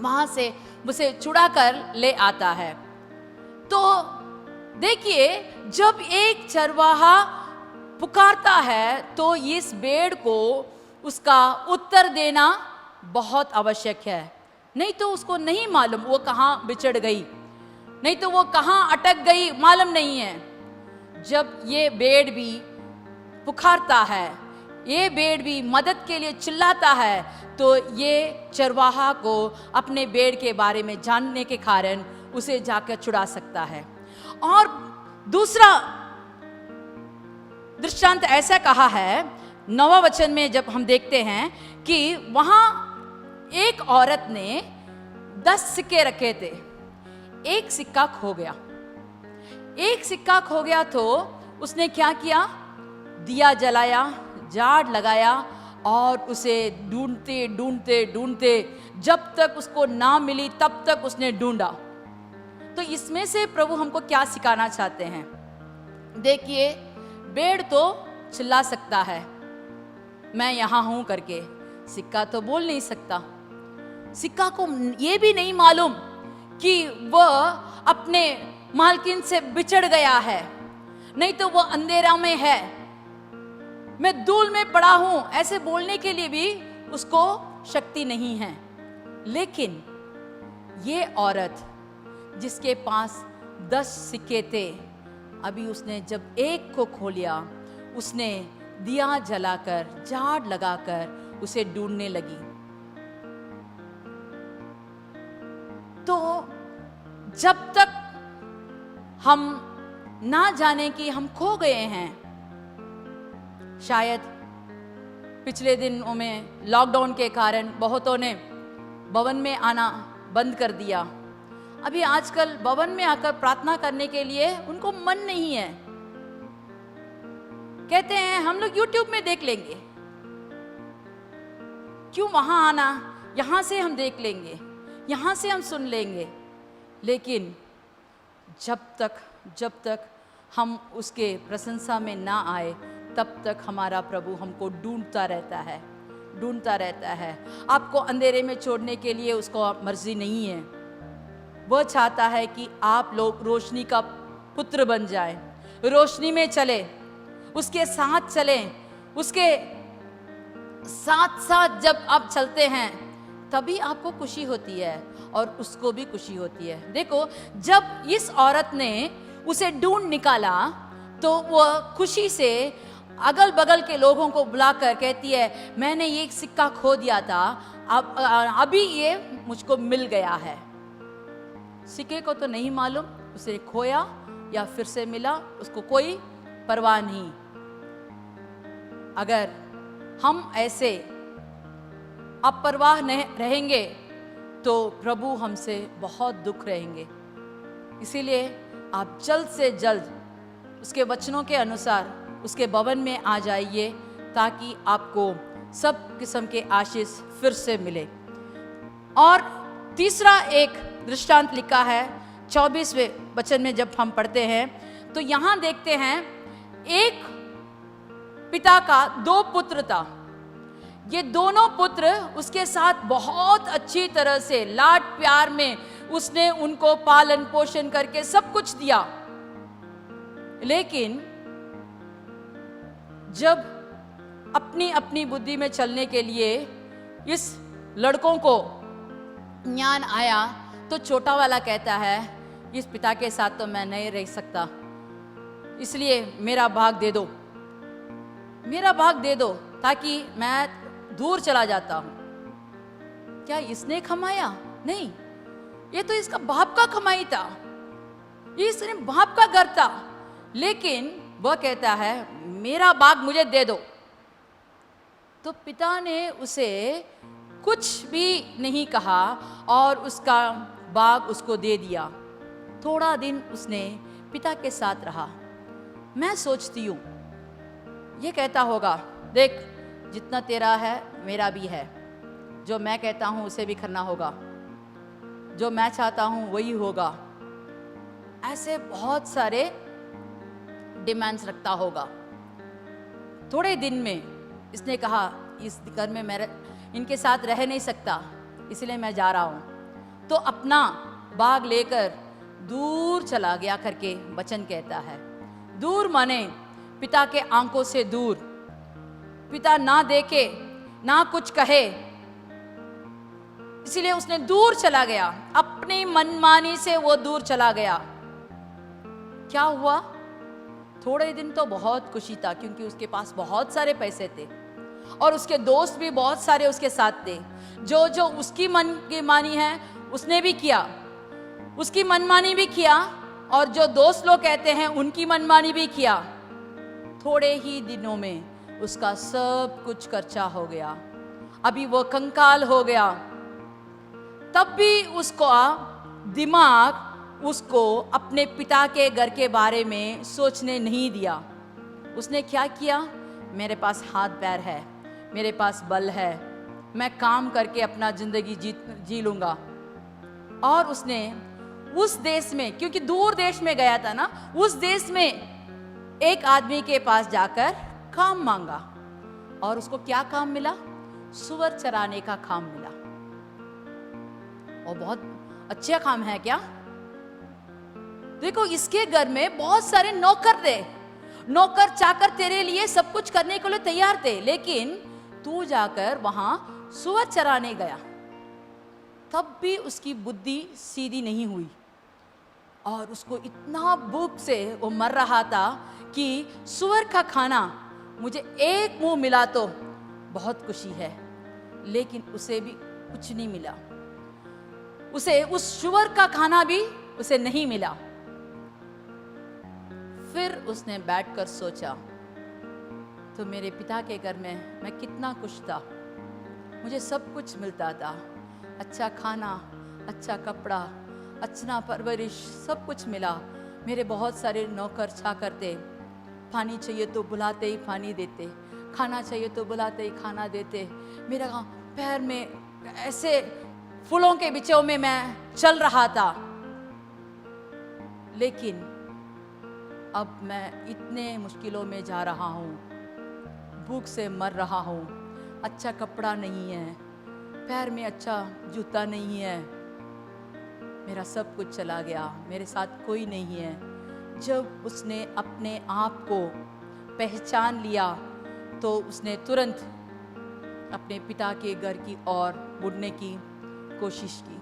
वहां से उसे छुड़ा कर ले आता है। तो देखिए, जब एक चरवाहा पुकारता है तो इस भेड़ को उसका उत्तर देना बहुत आवश्यक है, नहीं तो उसको नहीं मालूम वो कहाँ बिछड़ गई, नहीं तो वो कहाँ अटक गई, मालूम नहीं है। जब ये भेड़ भी पुकारता है, ये भेड़ भी मदद के लिए चिल्लाता है, तो ये चरवाहा को अपने भेड़ के बारे में जानने के कारण उसे जाकर छुड़ा सकता है। और दूसरा दृष्टांत ऐसा कहा है 9वां वचन में, जब हम देखते हैं कि वहां एक औरत ने 10 सिक्के रखे थे, एक सिक्का खो गया। एक सिक्का खो गया तो उसने क्या किया, दिया जलाया, जाड़ लगाया और उसे ढूंढते ढूंढते ढूंढते जब तक उसको ना मिली तब तक उसने ढूंढा। तो इसमें से प्रभु हमको क्या सिखाना चाहते हैं? देखिए, भेड़ तो चिल्ला सकता है मैं यहां हूं करके, सिक्का तो बोल नहीं सकता। सिक्का को यह भी नहीं मालूम कि वह अपने मालकिन से बिछड़ गया है, नहीं तो वह अंधेरा में है, मैं धूल में पड़ा हूं, ऐसे बोलने के लिए भी उसको शक्ति नहीं है। लेकिन ये औरत जिसके पास 10 सिक्के थे, अभी उसने जब एक को खोलिया, उसने दिया जलाकर, जाड़ लगाकर उसे ढूंढने लगी। तो जब तक हम ना जाने कि हम खो गए हैं, शायद पिछले दिनों में लॉकडाउन के कारण बहुतों ने भवन में आना बंद कर दिया। अभी आजकल भवन में आकर प्रार्थना करने के लिए उनको मन नहीं है, कहते हैं हम लोग YouTube में देख लेंगे, क्यों वहां आना, यहां से हम देख लेंगे, यहां से हम सुन लेंगे। लेकिन जब तक हम उसके प्रशंसा में ना आए, तब तक हमारा प्रभु हमको ढूंढता रहता है। आपको अंधेरे में छोड़ने के लिए उसको मर्जी नहीं है। वह चाहता है कि आप लोग रोशनी का पुत्र बन जाए, रोशनी में चले, उसके साथ चलें। उसके साथ साथ जब आप चलते हैं तभी आपको खुशी होती है और उसको भी खुशी होती है। देखो, जब इस औरत ने उसे ढूंढ निकाला तो वह खुशी से अगल बगल के लोगों को बुलाकर कहती है, मैंने ये सिक्का खो दिया था, अब अभी ये मुझको मिल गया है। सिक्के को तो नहीं मालूम उसे खोया या फिर से मिला, उसको कोई परवाह नहीं। अगर हम ऐसे अपरवाह नहीं रहेंगे तो प्रभु हमसे बहुत दुख रहेंगे। इसीलिए आप जल्द से जल्द उसके वचनों के अनुसार उसके भवन में आ जाइए, ताकि आपको सब किस्म के आशीष फिर से मिले। और तीसरा एक दृष्टांत लिखा है 24वें वचन में, जब हम पढ़ते हैं तो यहां देखते हैं एक पिता का 2 पुत्र था। ये दोनों पुत्र उसके साथ बहुत अच्छी तरह से लाड प्यार में उसने उनको पालन पोषण करके सब कुछ दिया। लेकिन जब अपनी अपनी बुद्धि में चलने के लिए इस लड़कों को ज्ञान आया तो छोटा वाला कहता है, इस पिता के साथ तो मैं नहीं रह सकता, इसलिए मेरा भाग दे दो, मेरा भाग दे दो, ताकि मैं दूर चला जाता हूं। क्या इसने कमाया? नहीं, ये तो इसका बाप का कमाई था, ये इसने बाप का घर था। लेकिन वह कहता है मेरा भाग मुझे दे दो। तो पिता ने उसे कुछ भी नहीं कहा और उसका भाग उसको दे दिया। थोड़ा दिन उसने पिता के साथ रहा। मैं सोचती हूँ ये कहता होगा, देख जितना तेरा है मेरा भी है, जो मैं कहता हूँ उसे भी करना होगा, जो मैं चाहता हूँ वही होगा। ऐसे बहुत सारे डिमांड्स रखता होगा। थोड़े दिन में इसने कहा इस घर में मैं इनके साथ रह नहीं सकता, इसलिए मैं जा रहा हूँ। तो अपना बाग लेकर दूर चला गया करके वचन कहता है। दूर माने पिता के आंखों से दूर, पिता ना देखे ना कुछ कहे, इसलिए उसने दूर चला गया, अपनी मनमानी से वो दूर चला गया। क्या हुआ? थोड़े दिन तो बहुत खुशी था, क्योंकि उसके पास बहुत सारे पैसे थे और उसके दोस्त भी बहुत सारे उसके साथ थे। जो जो उसकी मन की मानी है उसने भी किया, उसकी मनमानी भी किया, और जो दोस्त लोग कहते हैं उनकी मनमानी भी किया। थोड़े ही दिनों में उसका सब कुछ खर्चा हो गया। अभी वो कंकाल हो गया। तब भी उसका दिमाग उसको अपने पिता के घर के बारे में सोचने नहीं दिया। उसने क्या किया? मेरे पास हाथ पैर है, मेरे पास बल है, मैं काम करके अपना जिंदगी जी लूंगा। और उसने उस देश में, क्योंकि दूर देश में गया था ना, उस देश में एक आदमी के पास जाकर काम मांगा और उसको क्या काम मिला? सुअर चराने का काम मिला। और बहुत अच्छा काम है क्या? देखो इसके घर में बहुत सारे नौकर थे, नौकर चाकर तेरे लिए सब कुछ करने के लिए तैयार थे, लेकिन तू जाकर वहां सुअर चराने गया। तब भी उसकी बुद्धि सीधी नहीं हुई और उसको इतना भूख से वो मर रहा था कि सुअर का खाना मुझे एक मुंह मिला तो बहुत खुशी है, लेकिन उसे भी कुछ नहीं मिला। उसे उस सुअर का खाना भी उसे नहीं मिला। फिर उसने बैठकर सोचा, तो मेरे पिता के घर में मैं कितना खुश था, मुझे सब कुछ मिलता था, अच्छा खाना, अच्छा कपड़ा, अच्छा परवरिश, सब कुछ मिला। मेरे बहुत सारे नौकर चाकर थे, पानी चाहिए तो बुलाते ही पानी देते, खाना चाहिए तो बुलाते ही खाना देते। मेरा पैर में ऐसे फूलों के बिचों में मैं चल रहा था। लेकिन अब मैं इतने मुश्किलों में जा रहा हूँ, भूख से मर रहा हूँ, अच्छा कपड़ा नहीं है, पैर में अच्छा जूता नहीं है, मेरा सब कुछ चला गया, मेरे साथ कोई नहीं है। जब उसने अपने आप को पहचान लिया तो उसने तुरंत अपने पिता के घर की ओर मुड़ने की कोशिश की।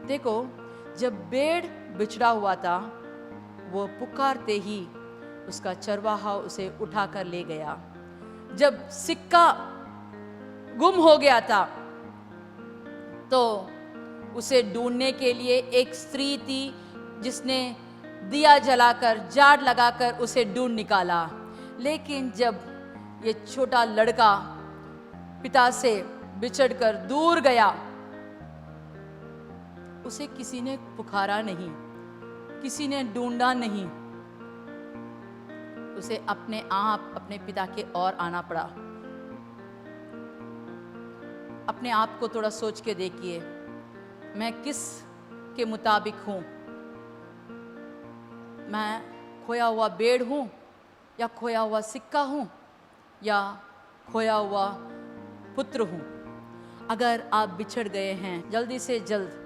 देखो जब भेड़ बिछड़ा हुआ था, वो पुकारते ही उसका चरवाहा उसे उठाकर ले गया। जब सिक्का गुम हो गया था तो उसे ढूंढने के लिए एक स्त्री थी, जिसने दिया जलाकर जाड़ लगाकर उसे ढूंढ निकाला। लेकिन जब ये छोटा लड़का पिता से बिछड़कर दूर गया, उसे किसी ने पुकारा नहीं, किसी ने ढूंढा नहीं, उसे अपने आप अपने पिता के ओर आना पड़ा। अपने आप को थोड़ा सोच के देखिए, मैं किस के मुताबिक हूं? मैं खोया हुआ भेड़ हूं, या खोया हुआ सिक्का हूं, या खोया हुआ पुत्र हूं? अगर आप बिछड़ गए हैं, जल्दी से जल्द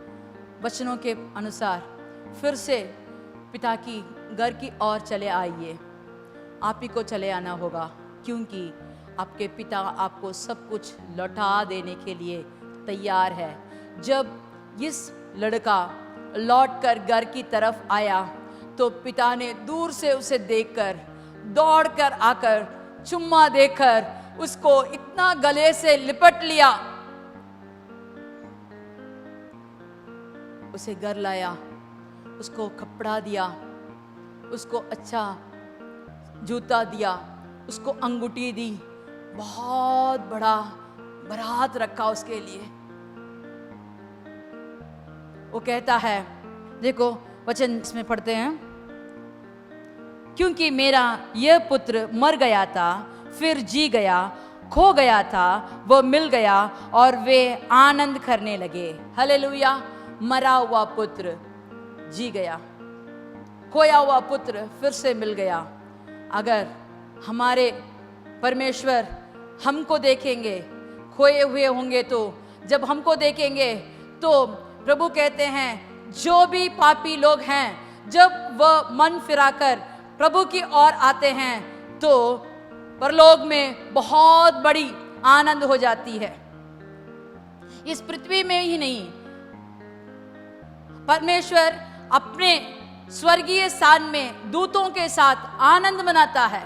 वचनों के अनुसार फिर से पिता की घर की ओर चले आइए। आप ही को चले आना होगा, क्योंकि आपके पिता आपको सब कुछ लौटा देने के लिए तैयार है। जब इस लड़का लौटकर घर की तरफ आया तो पिता ने दूर से उसे देखकर दौड़कर आकर चुम्मा देकर उसको इतना गले से लिपट लिया, उसे घर लाया, उसको कपड़ा दिया, उसको अच्छा जूता दिया, उसको अंगूठी दी, बहुत बड़ा बारात रखा उसके लिए। वो कहता है, देखो वचन इसमें पढ़ते हैं, क्योंकि मेरा यह पुत्र मर गया था, फिर जी गया, खो गया था, वो मिल गया और वे आनंद करने लगे। हालेलुया। मरा हुआ पुत्र जी गया, खोया हुआ पुत्र फिर से मिल गया। अगर हमारे परमेश्वर हमको देखेंगे, खोए हुए होंगे, तो जब हमको देखेंगे तो प्रभु कहते हैं जो भी पापी लोग हैं, जब वह मन फिराकर प्रभु की ओर आते हैं तो परलोक में बहुत बड़ी आनंद हो जाती है। इस पृथ्वी में ही नहीं, परमेश्वर अपने स्वर्गीय स्थान में दूतों के साथ आनंद मनाता है।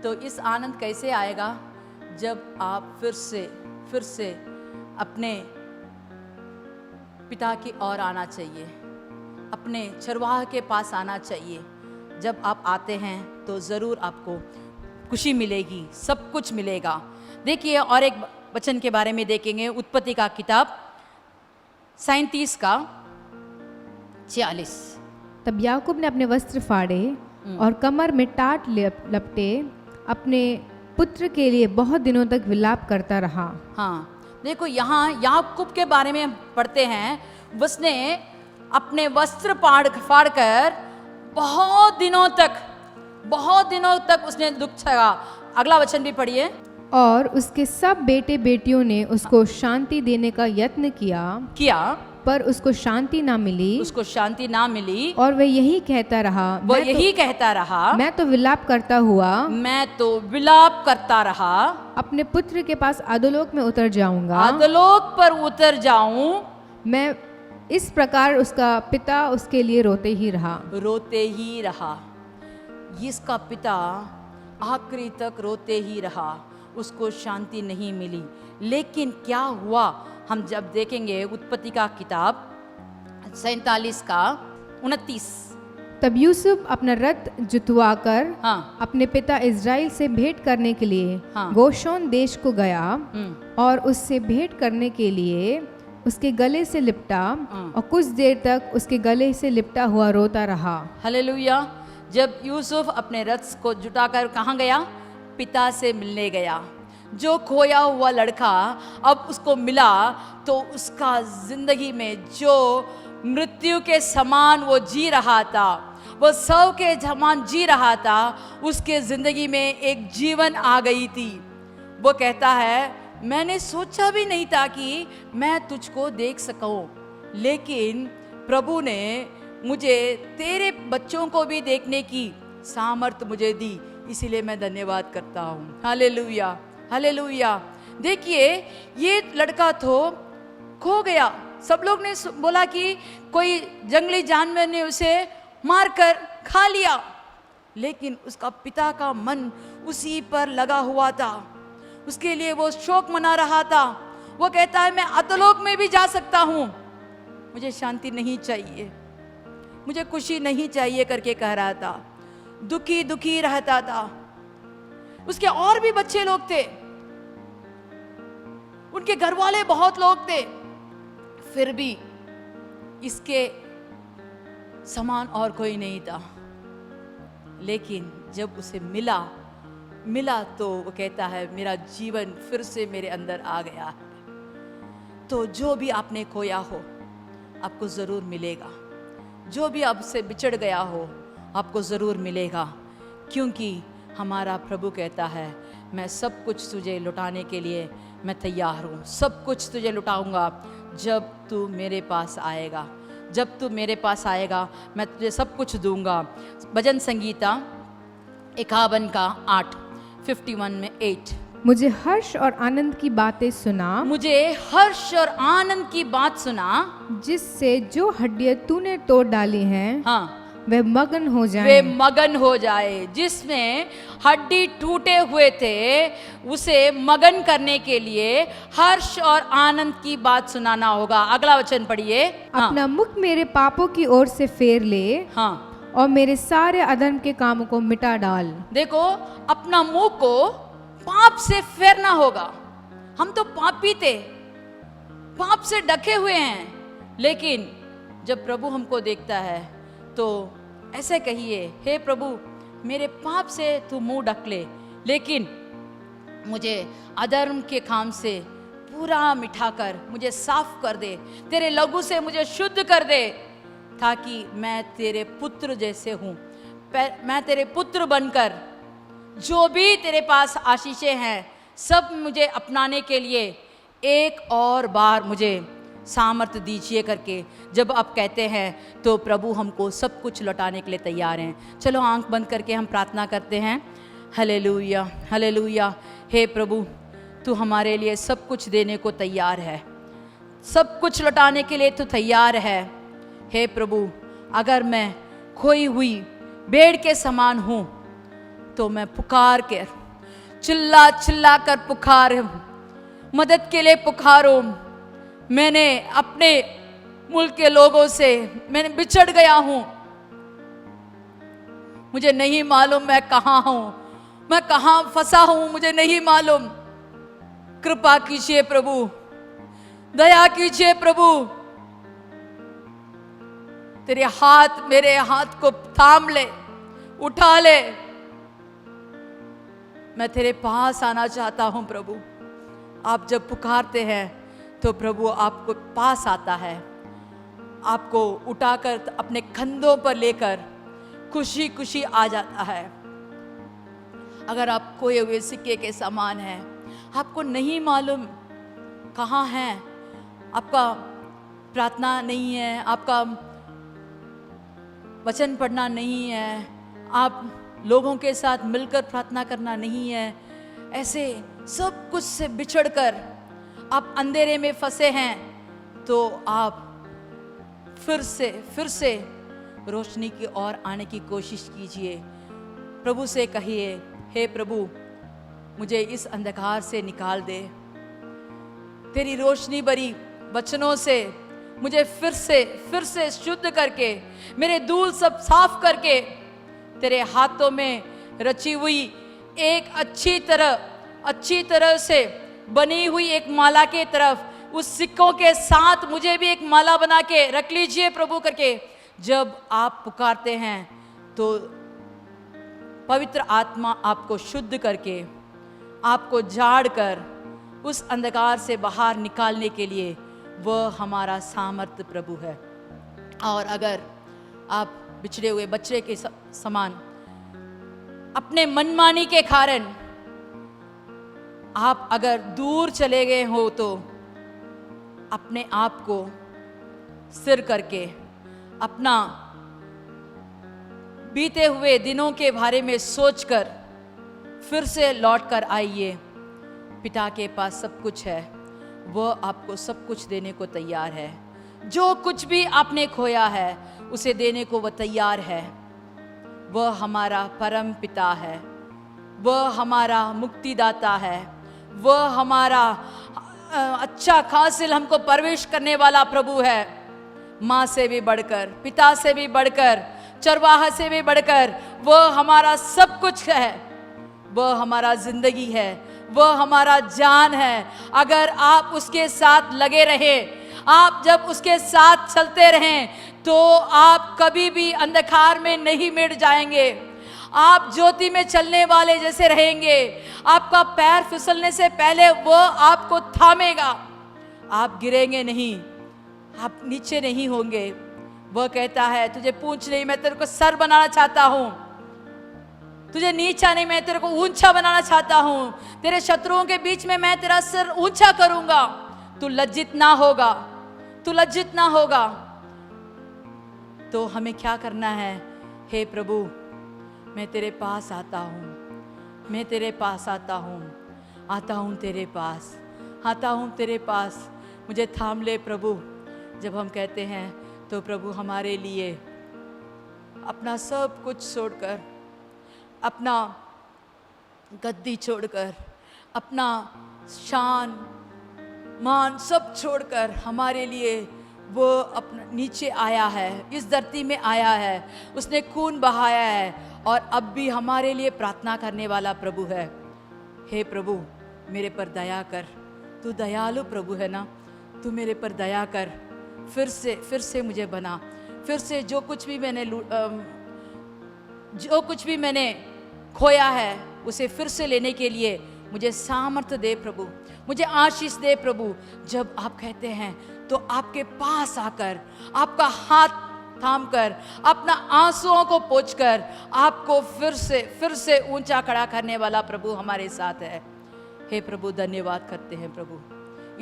तो इस आनंद कैसे आएगा? जब आप फिर से अपने पिता की ओर आना चाहिए, अपने चरवाह के पास आना चाहिए। जब आप आते हैं तो ज़रूर आपको खुशी मिलेगी, सब कुछ मिलेगा। देखिए और एक वचन के बारे में देखेंगे, उत्पत्ति का किताब 37 का 46। तब याकूब ने अपने वस्त्र फाड़े और कमर में टाट लपटे अपने पुत्र के लिए बहुत दिनों तक विलाप करता रहा। हाँ, देखो यहाँ याकूब के बारे में पढ़ते हैं, उसने अपने वस्त्र फाड़ कर बहुत दिनों तक उसने दुख सहा। अगला वचन भी पढ़िए। और उसके सब बेटे बेटियों ने उसको शांति देने का यत्न किया पर उसको शांति ना मिली। और वह यही कहता रहा, मैं तो विलाप करता रहा, अपने पुत्र के पास अधोलोक में उतर जाऊं। मैं इस प्रकार उसका पिता उसके लिए रोते ही रहा। इसका पिता आखिरी तक रोते ही रहा, उसको शांति नहीं मिली। लेकिन क्या हुआ, हम जब देखेंगे उत्पत्ति का किताब 47 का 29। तब यूसुफ अपना रथ जुतवाकर हाँ, अपने पिता इज़राइल से भेंट करने के लिए हाँ, गोशोन देश को गया और उससे भेंट करने के लिए उसके गले से लिपटा और कुछ देर तक उसके गले से लिपटा हुआ रोता रहा। हालेलुया। जब यूसुफ अपने रथ को जुटाकर कहाँ गया? पिता से मिलने गया। जो खोया हुआ लड़का अब उसको मिला तो उसका जिंदगी में जो मृत्यु के समान वो जी रहा था, वो शव के समान जी रहा था, उसके जिंदगी में एक जीवन आ गई थी। वो कहता है, मैंने सोचा भी नहीं था कि मैं तुझको देख सकूं, लेकिन प्रभु ने मुझे तेरे बच्चों को भी देखने की सामर्थ मुझे दी, इसीलिए मैं धन्यवाद करता हूँ। Hallelujah, hallelujah. देखिए ये लड़का तो खो गया। सब लोग ने बोला कि कोई जंगली जानवर ने उसे मारकर खा लिया, लेकिन उसका पिता का मन उसी पर लगा हुआ था। उसके लिए वो शोक मना रहा था। वो कहता है, मैं अधोलोक में भी जा सकता हूँ, मुझे शांति नहीं चाहिए, मुझे खुशी नहीं चाहिए करके कह रहा था। दुखी रहता था। उसके और भी बच्चे लोग थे, उनके घर वाले बहुत लोग थे, फिर भी इसके समान और कोई नहीं था। लेकिन जब उसे मिला तो वो कहता है, मेरा जीवन फिर से मेरे अंदर आ गया है। तो जो भी आपने खोया हो आपको ज़रूर मिलेगा, जो भी आपसे बिछड़ गया हो आपको ज़रूर मिलेगा, क्योंकि हमारा प्रभु कहता है, मैं सब कुछ तुझे लुटाने के लिए मैं तैयार हूँ। सब कुछ तुझे लुटाऊंगा जब तू मेरे पास आएगा। जब तू मेरे पास आएगा मैं तुझे सब कुछ दूंगा। भजन संगीता 51 का 8, 51 में 8। मुझे हर्ष और आनंद की बातें सुना, मुझे हर्ष और आनंद की बात सुना, जिससे जो हड्डियां तूने तोड़ डाली हैं, हाँ, वे मगन हो वे जाएं। मगन हो जाए। जिसमें हड्डी टूटे हुए थे उसे मगन करने के लिए हर्ष और आनंद की बात सुनाना होगा। अगला वचन पढ़िए। हाँ, अपना मुख मेरे पापों की ओर से फेर ले हाँ, और मेरे सारे अधर्म के कामों को मिटा डाल। देखो, अपना मुंह को पाप से फेरना होगा। हम तो पापी थे, पाप से ढके हुए हैं, लेकिन जब प्रभु हमको देखता है तो ऐसे कहिए, हे प्रभु मेरे पाप से तू मुंह ढक ले, लेकिन मुझे अधर्म के काम से पूरा मिठाकर मुझे साफ कर दे, तेरे लहू से मुझे शुद्ध कर दे, ताकि मैं तेरे पुत्र जैसे हूँ। मैं तेरे पुत्र बनकर जो भी तेरे पास आशीषें हैं सब मुझे अपनाने के लिए एक और बार मुझे सामर्थ्य दीजिए करके जब आप कहते हैं तो प्रभु हमको सब कुछ लौटाने के लिए तैयार हैं। चलो आंख बंद करके हम प्रार्थना करते हैं। Hallelujah, hallelujah. हे प्रभु, तू हमारे लिए सब कुछ देने को तैयार है, सब कुछ लौटाने के लिए तू तैयार है। हे प्रभु, अगर मैं खोई हुई भेड़ के समान हूँ तो मैं पुकार कर, चिल्ला चिल्ला कर पुकार, मदद के लिए पुकारो। मैंने अपने मुल्क के लोगों से मैंने बिछड़ गया हूँ, मुझे नहीं मालूम मैं कहाँ हूँ, मैं कहाँ फंसा हूँ, मुझे नहीं मालूम। कृपा कीजिए प्रभु, दया कीजिए प्रभु। तेरे हाथ मेरे हाथ को थाम ले, उठा ले। मैं तेरे पास आना चाहता हूं प्रभु। आप जब पुकारते हैं तो प्रभु आपको पास आता है, आपको उठाकर अपने कंधों पर लेकर खुशी खुशी आ जाता है। अगर आप खोए हुए सिक्के के समान हैं, आपको नहीं मालूम कहाँ हैं, आपका प्रार्थना नहीं है, आपका वचन पढ़ना नहीं है, आप लोगों के साथ मिलकर प्रार्थना करना नहीं है, ऐसे सब कुछ से बिछड़कर आप अंधेरे में फंसे हैं, तो आप फिर से रोशनी की ओर आने की कोशिश कीजिए। प्रभु से कहिए, हे प्रभु मुझे इस अंधकार से निकाल दे, तेरी रोशनी भरी वचनों से मुझे फिर से शुद्ध करके, मेरे धूल सब साफ करके तेरे हाथों में रची हुई एक अच्छी तरह से बनी हुई एक माला के तरफ उस सिक्कों के साथ मुझे भी एक माला बना के रख लीजिए प्रभु करके। जब आप पुकारते हैं तो पवित्र आत्मा आपको शुद्ध करके, आपको झाड़ कर उस अंधकार से बाहर निकालने के लिए वह हमारा सामर्थ्य प्रभु है। और अगर आप बिछड़े हुए बच्चे के समान अपने मनमानी के कारण आप अगर दूर चले गए हो, तो अपने आप को स्थिर करके अपना बीते हुए दिनों के बारे में सोचकर फिर से लौट कर आइए। पिता के पास सब कुछ है, वह आपको सब कुछ देने को तैयार है। जो कुछ भी आपने खोया है उसे देने को वह तैयार है। वह हमारा परम पिता है, वह हमारा मुक्तिदाता है, वह हमारा अच्छा खासिल हमको परवरिश करने वाला प्रभु है। माँ से भी बढ़कर, पिता से भी बढ़कर, चरवाहा से भी बढ़कर वह हमारा सब कुछ है। वह हमारा जिंदगी है, वह हमारा जान है। अगर आप उसके साथ लगे रहे, आप जब उसके साथ चलते रहें, तो आप कभी भी अंधकार में नहीं मिट जाएंगे। आप ज्योति में चलने वाले जैसे रहेंगे। आपका पैर फिसलने से पहले वह आपको थामेगा, आप गिरेंगे नहीं, आप नीचे नहीं होंगे। वह कहता है, तुझे पूंछ नहीं, मैं तेरे को सर बनाना चाहता हूं। तुझे नीचा नहीं, मैं तेरे को ऊंचा बनाना चाहता हूं। तेरे शत्रुओं के बीच में मैं तेरा सर ऊंचा करूंगा। तू लज्जित ना होगा, तू लज्जित ना होगा। तो हमें क्या करना है? हे प्रभु, मैं तेरे पास आता हूँ, मैं तेरे पास आता हूँ, आता हूँ तेरे पास, आता हूँ तेरे पास। मुझे थाम ले प्रभु। जब हम कहते हैं तो प्रभु हमारे लिए अपना सब कुछ छोड़कर, अपना गद्दी छोड़कर, अपना शान मान सब छोड़कर हमारे लिए वो अपना नीचे आया है, इस धरती में आया है, उसने खून बहाया है और अब भी हमारे लिए प्रार्थना करने वाला प्रभु है। हे प्रभु, मेरे पर दया कर, तू दयालु प्रभु है ना, तू मेरे पर दया कर, फिर से मुझे बना, फिर से जो कुछ भी मैंने खोया है उसे फिर से लेने के लिए मुझे सामर्थ्य दे प्रभु, मुझे आशीष दे प्रभु। जब आप कहते हैं तो आपके पास आकर, आपका हाथ थामकर, अपना आंसुओं को पोंछकर आपको फिर से ऊंचा खड़ा करने वाला प्रभु हमारे साथ है। हे प्रभु, धन्यवाद करते हैं प्रभु,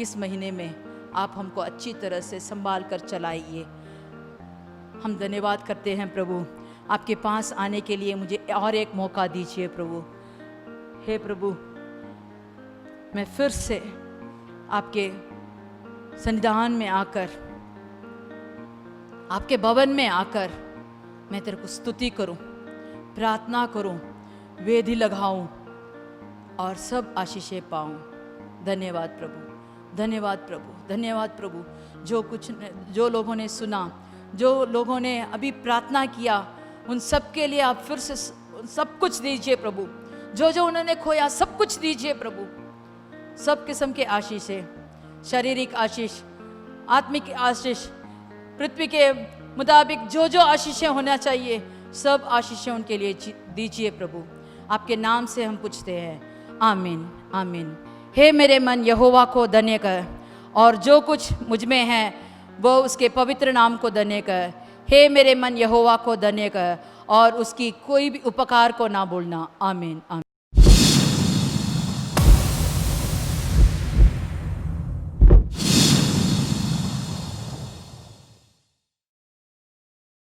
इस महीने में आप हमको अच्छी तरह से संभाल कर चलाइए। हम धन्यवाद करते हैं प्रभु, आपके पास आने के लिए मुझे और एक मौका दीजिए प्रभु। हे प्रभु, मैं फिर से आपके सन्निधान में आकर, आपके भवन में आकर मैं तेरे को स्तुति करूं, प्रार्थना करूं, वेदी लगाऊं और सब आशीषें पाऊं। धन्यवाद प्रभु, धन्यवाद प्रभु, धन्यवाद प्रभु। जो लोगों ने सुना, जो लोगों ने अभी प्रार्थना किया, उन सब के लिए आप फिर से सब कुछ दीजिए प्रभु। जो उन्होंने खोया सब कुछ दीजिए प्रभु। सब किस्म के आशीष है, शारीरिक आशीष, आत्मिक आशीष, पृथ्वी के मुताबिक जो आशीषें होना चाहिए सब आशीषें उनके लिए दीजिए प्रभु। आपके नाम से हम पूछते हैं, आमीन आमीन। हे मेरे मन यहोवा को धन्य कर और जो कुछ मुझ में है वो उसके पवित्र नाम को धन्य कर। हे मेरे मन यहोवा को धन्य कर और उसकी कोई भी उपकार को ना भूलना। आमीन आमीन।